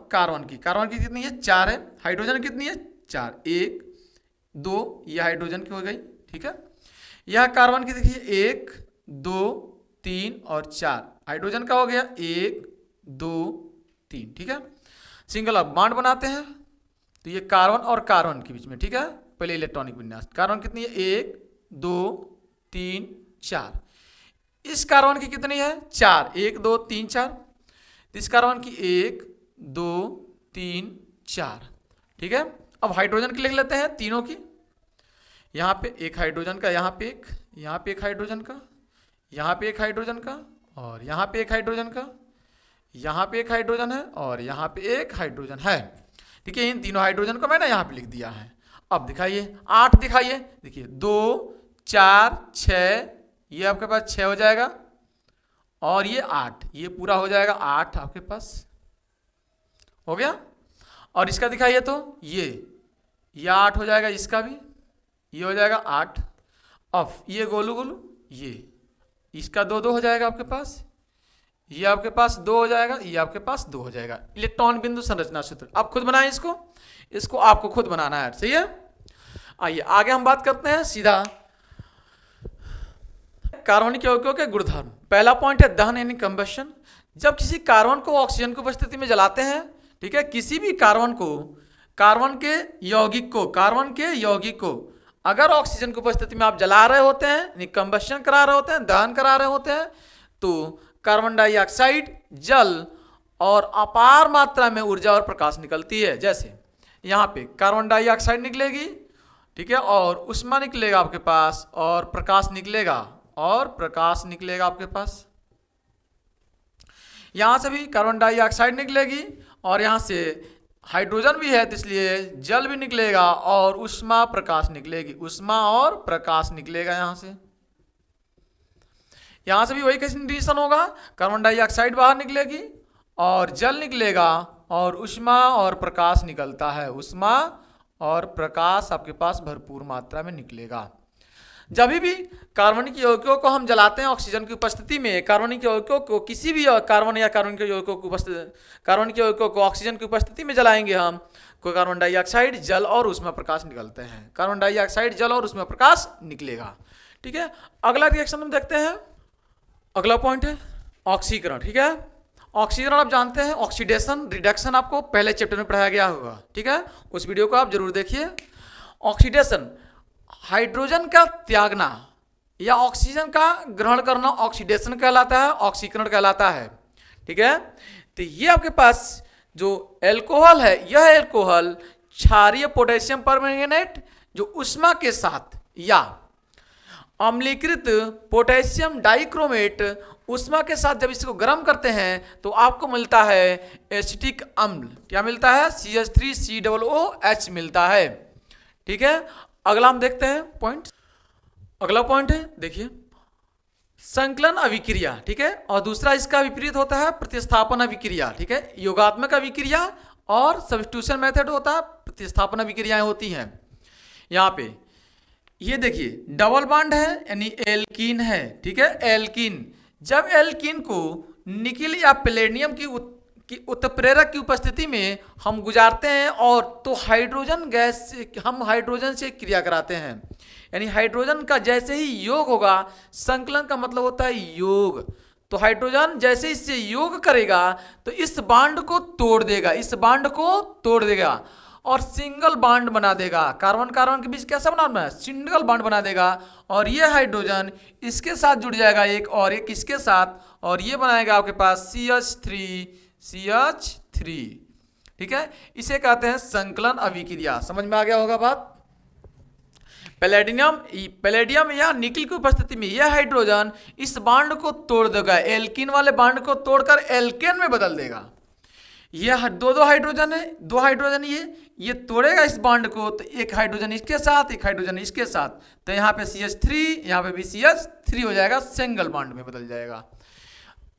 कार्बन की कितनी है, 4 है। हाइड्रोजन कितनी है, 4, 1 2 ये हाइड्रोजन की हो गई। ठीक है, यह कार्बन की देखिए 1 2 3 और 4, हाइड्रोजन का हो गया 1 2 3। ठीक है, सिंगल अब बॉन्ड बनाते हैं तो ये कार्बन और कार्बन के बीच में। ठीक है, पहले इलेक्ट्रॉनिक विन्यास, कार्बन कितनी है, 1 2 3 4। इस कार्बन की कितनी है, 4, 1 2 3 4। इस कार्बन की 1 2 3 4। ठीक है, अब हाइड्रोजन की लिख लेते हैं तीनों की। यहाँ पे एक हाइड्रोजन का, यहाँ पे एक, यहाँ पे एक हाइड्रोजन का, यहाँ पे एक हाइड्रोजन का और यहाँ पे एक हाइड्रोजन का, यहाँ पे एक हाइड्रोजन है और यहाँ पे एक हाइड्रोजन है। ठीक है, इन तीनों हाइड्रोजन को मैंने यहाँ पे लिख दिया है। अब दिखाइए 8 दिखाइए। देखिए 2 4 6 ये आपके पास 6 हो जाएगा और ये 8, ये पूरा हो जाएगा 8 आपके पास हो गया। और इसका दिखाइए तो ये 8 हो जाएगा, इसका भी ये हो जाएगा 8। अब ये गोलू गोलू ये इसका 2 2 हो जाएगा आपके पास, ये आपके पास 2 हो जाएगा, ये आपके पास 2 हो जाएगा। इलेक्ट्रॉन बिंदु संरचना सूत्र आप खुद बनाएं, इसको आपको खुद बनाना है। सही है, आइए आगे हम बात करते हैं सीधा कार्बनिक यौगिकों के गुणधर्म। पहला पॉइंट है दहन यानी कंबशन। जब किसी कार्बन को ऑक्सीजन की उपस्थिति में जलाते हैं, ठीक है, किसी भी कार्बन के यौगिक को अगर ऑक्सीजन की उपस्थिति में आप जला रहे होते हैं, यानी कंबशन करा रहे होते हैं, दहन करा रहे होते हैं, तो कार्बन डाइऑक्साइड, जल और अपार मात्रा में ऊर्जा और प्रकाश निकलती है। जैसे यहाँ पे कार्बन डाइऑक्साइड निकलेगी, ठीक है, और ऊष्मा निकलेगा आपके पास, और प्रकाश निकलेगा आपके पास। यहाँ से भी कार्बन डाइऑक्साइड निकलेगी और यहाँ से हाइड्रोजन भी है, तो इसलिए जल भी निकलेगा और ऊष्मा प्रकाश निकलेगी, ऊष्मा और प्रकाश निकलेगा। यहाँ से भी वही कंडीशन होगा, कार्बन डाइऑक्साइड बाहर निकलेगी और जल निकलेगा और ऊष्मा और प्रकाश निकलता है, ऊष्मा और प्रकाश आपके पास भरपूर मात्रा में निकलेगा। जब भी कार्बनिक यौगिकों को हम जलाते हैं ऑक्सीजन की उपस्थिति में, कार्बनिक यौगिकों को किसी भी कार्बनिक यौगिकों को ऑक्सीजन की उपस्थिति में जलाएंगे हम, कोई कार्बन डाइऑक्साइड, जल और ऊष्मा प्रकाश निकलते हैं, कार्बन डाइऑक्साइड, जल और ऊष्मा प्रकाश निकलेगा। ठीक है, अगला रिएक्शन हम देखते हैं। अगला पॉइंट है ऑक्सीकरण। ठीक है, ऑक्सीकरण आप जानते हैं, ऑक्सीडेशन, रिडक्शन आपको पहले चैप्टर में पढ़ाया गया होगा। ठीक है, उस वीडियो को आप जरूर देखिए। ऑक्सीडेशन, हाइड्रोजन का त्यागना या ऑक्सीजन का ग्रहण करना ऑक्सीडेशन कहलाता है, ऑक्सीकरण कहलाता है। ठीक है, तो ये आपके पास जो एल्कोहल है, यह एल्कोहल क्षारीय पोटेशियम परमैंगनेट जो ऊष्मा के साथ या अम्लीकृत पोटेशियम डाइक्रोमेट ऊष्मा के साथ जब इसको गर्म करते हैं तो आपको मिलता है एसिटिक अम्ल। क्या मिलता है? CH3COOH मिलता है। ठीक है, अगला हम देखते हैं पॉइंट। अगला पॉइंट है, देखिए, संकलन अभिक्रिया। ठीक है, और दूसरा इसका विपरीत होता है प्रतिस्थापन अभिक्रिया। ठीक है, योगात्मक अभिक्रिया और सब्स्टिट्यूशन मेथड होता है, प्रतिस्थापन अभिक्रियाएं होती हैं। यहाँ पे ये देखिए डबल बॉन्ड है यानी एल्कीन है। ठीक है, एल्कीन, जब एल्कीन को निकिल या पैलेडियम की उत्प्रेरक की उपस्थिति में हम गुजारते हैं और तो हाइड्रोजन गैस से हम हाइड्रोजन से क्रिया कराते हैं, यानी हाइड्रोजन का जैसे ही योग होगा, संकलन का मतलब होता है योग, तो हाइड्रोजन जैसे इससे योग करेगा तो इस बांड को तोड़ देगा और सिंगल बांड बना देगा। कार्बन कार्बन के बीच कैसा बना है? सिंगल बांड बना देगा और ये हाइड्रोजन इसके साथ जुड़ जाएगा एक और एक इसके साथ, और ये बनाएगा आपके पास CH3। ठीक है, इसे कहते हैं संकलन अभिक्रिया। समझ में आ गया होगा बात। पैलेडियम या निकिल की उपस्थिति में यह हाइड्रोजन इस बांड को तोड़ देगा, एल्कीन वाले बांड को तोड़कर एल्केन में बदल देगा। यह दो हाइड्रोजन है, दो हाइड्रोजन ये तोड़ेगा इस बांड को, तो एक हाइड्रोजन इसके साथ, एक हाइड्रोजन इसके साथ, तो यहाँ पे CH3, यहाँ पे भी CH3 हो जाएगा, सिंगल बांड में बदल जाएगा।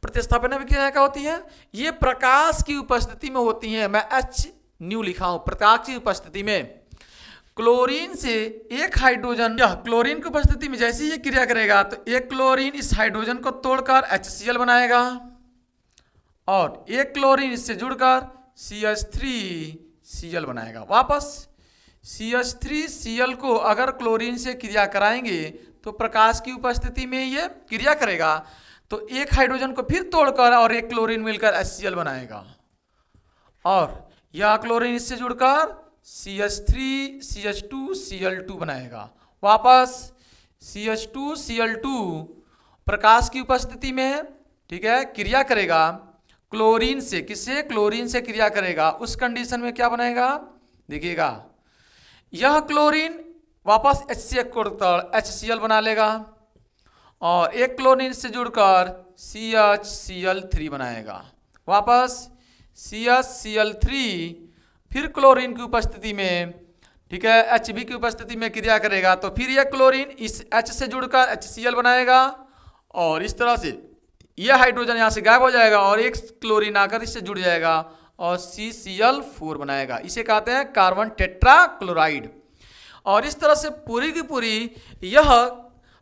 प्रतिस्थापन अभिक्रिया क्या होती है? ये प्रकाश की उपस्थिति में होती है। मैं H लिखा हूं, प्रकाश की उपस्थिति में। क्लोरीन से एक हाइड्रोजन, यह क्लोरीन की उपस्थिति में जैसे ही ये क्रिया करेगा तो एक क्लोरीन इस हाइड्रोजन को तोड़कर HCl बनाएगा और एक क्लोरीन इससे जुड़कर CH3Cl बनाएगा। वापस CH3Cl को अगर क्लोरीन से क्रिया कराएंगे तो प्रकाश की उपस्थिति में ये क्रिया करेगा, तो एक हाइड्रोजन को फिर तोड़कर और एक क्लोरीन मिलकर HCl बनाएगा और यह क्लोरीन इससे जुड़कर CH3CH2Cl2 बनाएगा। वापस CH2Cl2 प्रकाश की उपस्थिति में, ठीक है, क्रिया करेगा क्लोरीन से। किससे? क्लोरीन से क्रिया करेगा। उस कंडीशन में क्या बनेगा? देखिएगा, यह क्लोरीन वापस HCl बना लेगा और एक क्लोरीन से जुड़कर CHCl3 बनाएगा। वापस CHCl3 फिर क्लोरीन की उपस्थिति में, ठीक है, Hb की उपस्थिति में क्रिया करेगा, तो फिर यह क्लोरीन इस H से जुड़कर HCl बनाएगा और इस तरह से यह हाइड्रोजन यहाँ से गायब हो जाएगा और एक क्लोरीन आकर इससे जुड़ जाएगा और CCl4 बनाएगा। इसे कहते हैं कार्बन टेट्राक्लोराइड। और इस तरह से पूरी की पूरी यह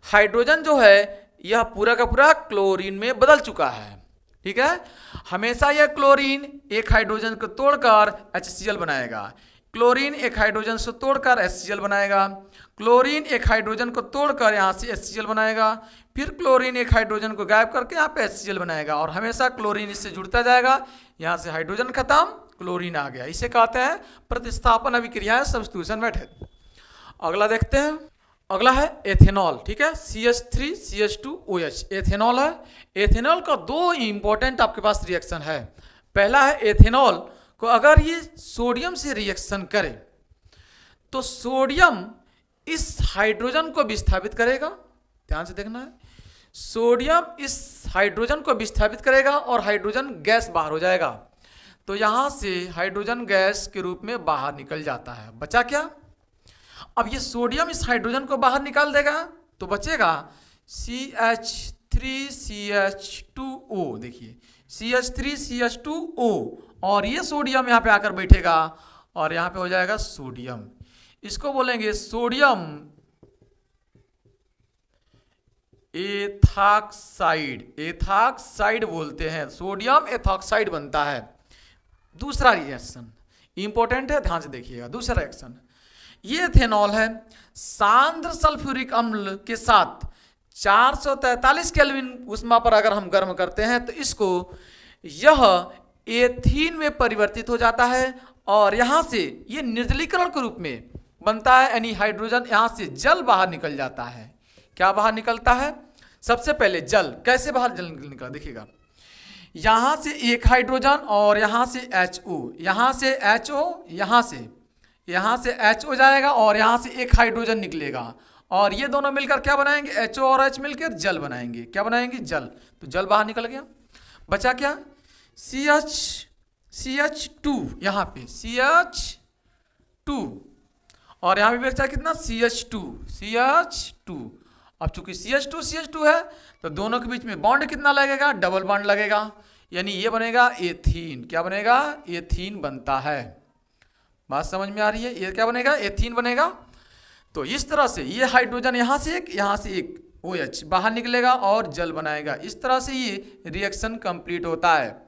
हाइड्रोजन जो है यह पूरा का पूरा क्लोरीन में बदल चुका है। ठीक है, हमेशा यह क्लोरीन एक हाइड्रोजन को तोड़कर HCl बनाएगा, क्लोरीन एक हाइड्रोजन से तोड़कर HCl बनाएगा, क्लोरीन एक हाइड्रोजन को तोड़कर यहाँ से HCl बनाएगा, फिर क्लोरीन एक हाइड्रोजन को गायब करके यहाँ पे HCl बनाएगा, और हमेशा क्लोरीन इससे जुड़ता जाएगा। यहाँ से हाइड्रोजन खत्म, क्लोरीन आ गया। इसे कहते हैं प्रतिस्थापन अभिक्रिया, सब्स्टिट्यूशन मेथड। अगला देखते हैं, अगला है एथेनॉल। ठीक है, CH3CH2OH एथेनॉल है। एथेनॉल का दो इंपॉर्टेंट आपके पास रिएक्शन है। पहला है एथेनॉल को अगर ये सोडियम से रिएक्शन करे तो सोडियम इस हाइड्रोजन को विस्थापित करेगा। ध्यान से देखना है, सोडियम इस हाइड्रोजन को विस्थापित करेगा और हाइड्रोजन गैस बाहर हो जाएगा। तो यहाँ से हाइड्रोजन गैस के रूप में बाहर निकल जाता है। बचा क्या? अब ये सोडियम इस हाइड्रोजन को बाहर निकाल देगा तो बचेगा CH3CH2O। देखिए CH3CH2O, और ये सोडियम यहाँ पे आकर बैठेगा और यहाँ पे हो जाएगा सोडियम। इसको बोलेंगे सोडियम एथॉक्साइड, एथॉक्साइड बोलते हैं, सोडियम एथॉक्साइड बनता है। दूसरा रिएक्शन इंपॉर्टेंट है, ध्यान से देखिएगा। दूसरा रिएक्शन, ये एथेनॉल है, सांद्र सल्फ्यूरिक अम्ल के साथ 443 केल्विन ऊष्मा पर अगर हम गर्म करते हैं तो इसको यह एथीन में परिवर्तित हो जाता है, और यहाँ से ये निर्जलीकरण के रूप में बनता है, यानी हाइड्रोजन यहाँ से जल बाहर निकल जाता है। क्या बाहर निकलता है? सबसे पहले जल। कैसे बाहर जल निकला? देखिएगा, यहाँ से एक हाइड्रोजन और यहाँ से HO, यहाँ से HO, यहाँ से HO जाएगा और यहाँ से एक हाइड्रोजन निकलेगा, और ये दोनों मिलकर क्या बनाएंगे? HO और H मिलकर जल बनाएंगे। क्या बनाएंगे? जल। तो जल बाहर निकल गया। बचा क्या? CH2, यहाँ पे CH2, और यहाँ पे बचा कितना? CH2। अब चूंकि CH2 है तो दोनों के बीच में बॉन्ड कितना लगेगा? डबल बॉन्ड लगेगा, यानी ये बनेगा एथीन। क्या बनेगा? एथीन बनता है। बात समझ में आ रही है? ये क्या बनेगा? एथीन बनेगा। तो इस तरह से ये हाइड्रोजन यहाँ से एक OH बाहर निकलेगा और जल बनाएगा। इस तरह से ये रिएक्शन कंप्लीट होता है।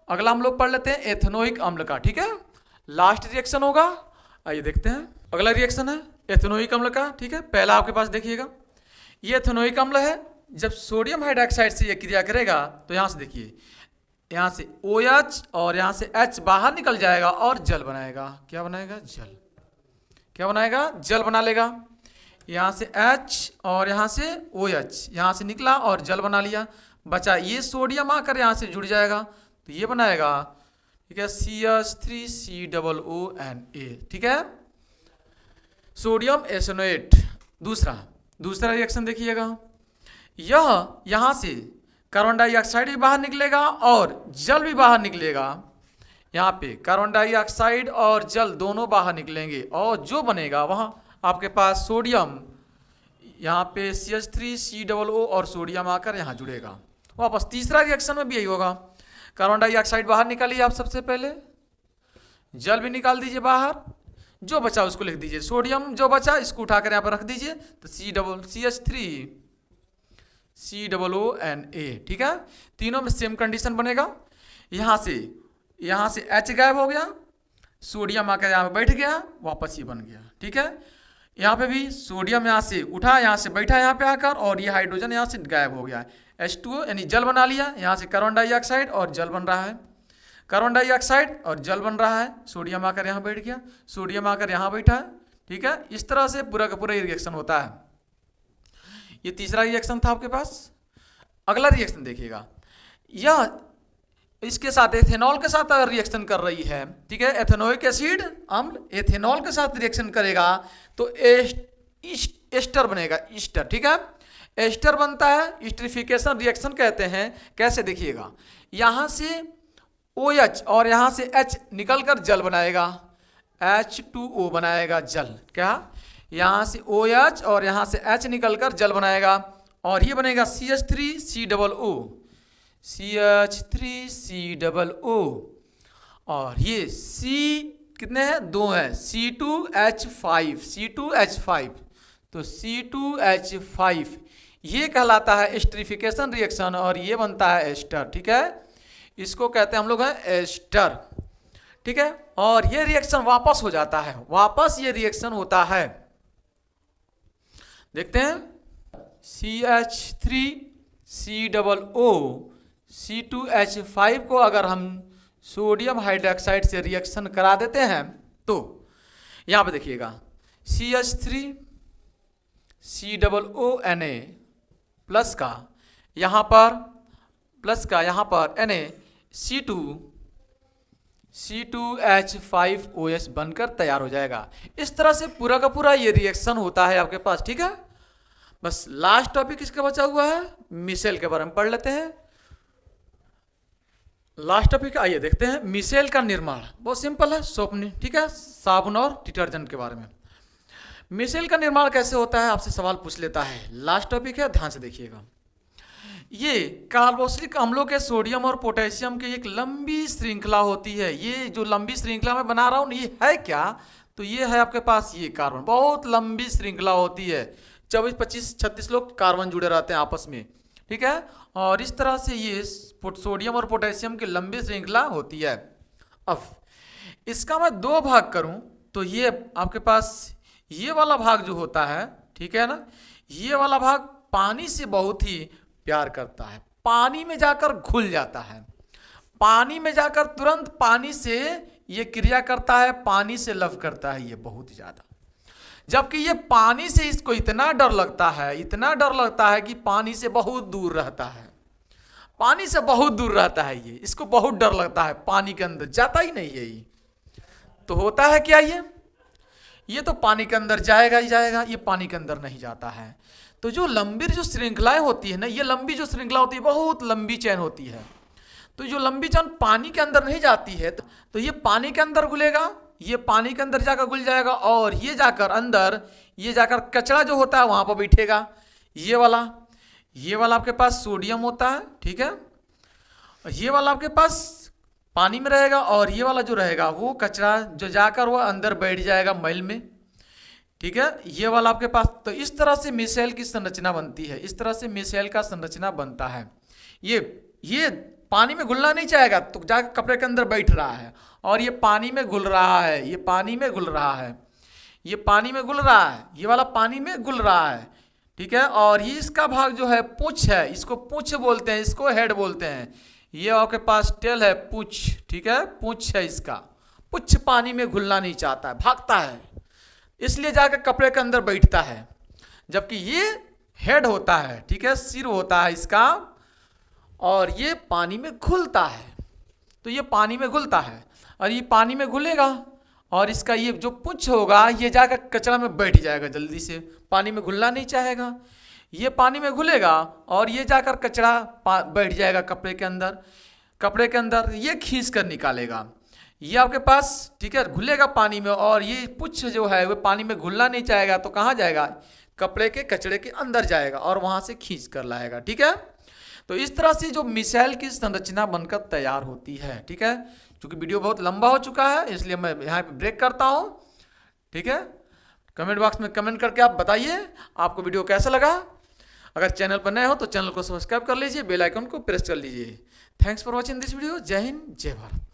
अगला हम लोग पढ़ लेते हैं एथेनोइक अम्ल का। ठीक है, लास्ट रिएक्शन होगा। आइए देखते हैं, अगला रिएक्शन है एथेनोइक अम्ल का। ठीक है, पहला आपके पास देखिएगा, ये एथेनोइक अम्ल है। जब सोडियम हाइड्रोक्साइड से ये क्रिया करेगा तो यहाँ से देखिए, यहाँ से OH और यहाँ से H बाहर निकल जाएगा और जल बनाएगा। क्या बनाएगा? जल। क्या बनाएगा? जल बना लेगा। यहाँ से H और यहाँ से OH यहाँ से निकला और जल बना लिया। बचा ये सोडियम आकर यहाँ से जुड़ जाएगा तो ये बनाएगा, ठीक है, CH3COONA। ठीक है, सोडियम एसोनेट। दूसरा रिएक्शन देखिएगा, यह यहाँ से कार्बन डाइऑक्साइड भी बाहर निकलेगा और जल भी बाहर निकलेगा। यहाँ पे कार्बन डाइऑक्साइड और जल दोनों बाहर निकलेंगे, और जो बनेगा वहाँ आपके पास सोडियम, यहाँ पे CH3COO और सोडियम आकर यहाँ जुड़ेगा वापस। तीसरा रिएक्शन में भी यही होगा, कार्बन डाइऑक्साइड बाहर निकालिए आप, सबसे पहले जल भी निकाल दीजिए बाहर, जो बचा उसको लिख दीजिए, सोडियम जो बचा इसको उठाकर यहाँ पर रख दीजिए, तो CH3COONA। ठीक है, तीनों में सेम कंडीशन बनेगा। यहाँ से H गायब हो गया, सोडियम आकर यहाँ पे बैठ गया, वापस ये बन गया। ठीक है, यहाँ पे भी सोडियम यहाँ से उठा, यहाँ से बैठा यहाँ पे आकर, और ये हाइड्रोजन यहाँ से गायब हो गया, H2O यानी जल बना लिया। यहाँ से कार्बन डाइऑक्साइड और जल बन रहा है, कार्बन डाइऑक्साइड और जल बन रहा है, सोडियम आकर यहाँ बैठ गया, सोडियम आकर यहाँ बैठा है। ठीक है, इस तरह से पूरा का पूरा रिएक्शन होता है। ये तीसरा रिएक्शन था आपके पास। अगला रिएक्शन देखिएगा, यह इसके साथ एथेनॉल के साथ अगर रिएक्शन कर रही है, ठीक है, एथेनोइक एसिड अम्ल एथेनॉल के साथ रिएक्शन करेगा तो एस्टर बनेगा, ईस्टर। ठीक है, एस्टर बनता है, ईस्टरिफिकेशन रिएक्शन कहते हैं। कैसे? देखिएगा, यहाँ से OH और यहाँ से H निकलकर जल बनाएगा, H2O बनाएगा जल। क्या? यहाँ से OH और यहाँ से H निकलकर जल बनाएगा, और ये बनेगा CH3COO, और ये C कितने हैं? 2 हैं, C2H5। तो C2H5 ये कहलाता है एस्टरिफिकेशन रिएक्शन, और ये बनता है एस्टर। ठीक है, इसको कहते हैं हम लोग हैं एस्टर। ठीक है, और ये रिएक्शन वापस हो जाता है, वापस ये रिएक्शन होता है। देखते हैं CH3COO C2H5 को अगर हम सोडियम हाइड्रोक्साइड से रिएक्शन करा देते हैं तो यहां पे देखिएगा CH3COO Na प्लस का यहाँ पर Na C2H5OH बनकर तैयार हो जाएगा। इस तरह से पूरा का पूरा ये रिएक्शन होता है आपके पास, ठीक है। बस लास्ट टॉपिक इसका बचा हुआ है, मिसेल के बारे में पढ़ लेते हैं। लास्ट टॉपिक आइए देखते हैं, मिसेल का निर्माण बहुत सिंपल है, सोपनी, ठीक है, साबुन और डिटर्जेंट के बारे में। मिसेल का निर्माण कैसे होता है आपसे सवाल पूछ लेता है, लास्ट टॉपिक है, ध्यान से देखिएगा। ये कार्बोक्सिलिक अम्लों के सोडियम और पोटेशियम की एक लंबी श्रृंखला होती है। ये जो लंबी श्रृंखला मैं बना रहा हूँ ये है क्या, तो ये है आपके पास ये कार्बन, बहुत लंबी श्रृंखला होती है, 24, 25, 36 लोग कार्बन जुड़े रहते हैं आपस में, ठीक है। और इस तरह से ये सोडियम और पोटेशियम की लंबी श्रृंखला होती है। अब इसका मैं दो भाग करूं तो ये आपके पास ये वाला भाग जो होता है, ठीक है ना, ये वाला भाग पानी से बहुत ही प्यार करता है, पानी में जाकर घुल जाता है, पानी में जाकर तुरंत पानी से ये क्रिया करता है, पानी से लव करता है ये बहुत ही ज्यादा। जबकि ये पानी से इसको इतना डर लगता है, इतना डर लगता है कि पानी से बहुत दूर रहता है, पानी से बहुत दूर रहता है ये, इसको बहुत डर लगता है, पानी के अंदर जाता ही नहीं है ये। तो होता है क्या, ये तो पानी के अंदर जाएगा ही जाएगा, ये पानी के अंदर नहीं जाता है। तो जो लंबी जो श्रृंखलाएं होती है ना, ये लंबी जो श्रृंखला होती है बहुत लंबी चेन होती है। तो जो लंबी चेन पानी के अंदर नहीं जाती है तो ये पानी के अंदर घुलेगा, ये पानी के अंदर जाकर घुल जाएगा, और ये जाकर अंदर, ये जाकर कचरा जो होता है वहां पर बैठेगा। ये वाला आपके पास सोडियम होता है, ठीक है, ये वाला आपके पास पानी में रहेगा, और ये वाला जो रहेगा वो कचरा जो जाकर वो अंदर बैठ जाएगा मैल में, ठीक है। ये वाला आपके पास, तो इस तरह से मिसेल की संरचना बनती है, इस तरह से मिसेल का संरचना बनता है। ये पानी में घुलना नहीं चाहेगा तो जाकर कपड़े के अंदर बैठ रहा है, और ये पानी में घुल रहा है, ये पानी में घुल रहा है, ये पानी में घुल रहा है, ये वाला पानी में घुल रहा है, ठीक है। और ये इसका भाग जो है पूंछ है, इसको पूंछ बोलते हैं, इसको हेड बोलते हैं। ये आपके पास टेल है, पूंछ, ठीक है, पूंछ है इसका। पूंछ पानी में घुलना नहीं चाहता है, भागता है, इसलिए जाकर कपड़े के अंदर बैठता है। जबकि ये हेड होता है, ठीक है, सिर होता है इसका, और ये पानी में घुलता है। तो ये पानी में घुलता है, और ये पानी में घुलेगा, और इसका ये जो पूंछ होगा ये जाकर कचरा में बैठ जाएगा जल्दी से, पानी में घुलना नहीं चाहेगा। ये पानी में घुलेगा और ये जाकर कचरा बैठ जाएगा कपड़े के अंदर, कपड़े के अंदर ये खींच कर निकालेगा। ये आपके पास, ठीक है, घुलेगा पानी में, और ये पुच्छ जो है वो पानी में घुलना नहीं चाहेगा तो कहाँ जाएगा, कपड़े के कचड़े के अंदर जाएगा और वहाँ से खींच कर लाएगा, ठीक है। तो इस तरह से जो मिसाइल की संरचना बनकर तैयार होती है, ठीक है। क्योंकि वीडियो बहुत लंबा हो चुका है इसलिए मैं यहाँ पे ब्रेक करता हूँ, ठीक है। कमेंट बॉक्स में कमेंट करके आप बताइए आपको वीडियो कैसा लगा। अगर चैनल पर नए हो तो चैनल को सब्सक्राइब कर लीजिए, बेल आइकन को प्रेस कर लीजिए। Thanks for watching this video. जय हिंद, जय भारत।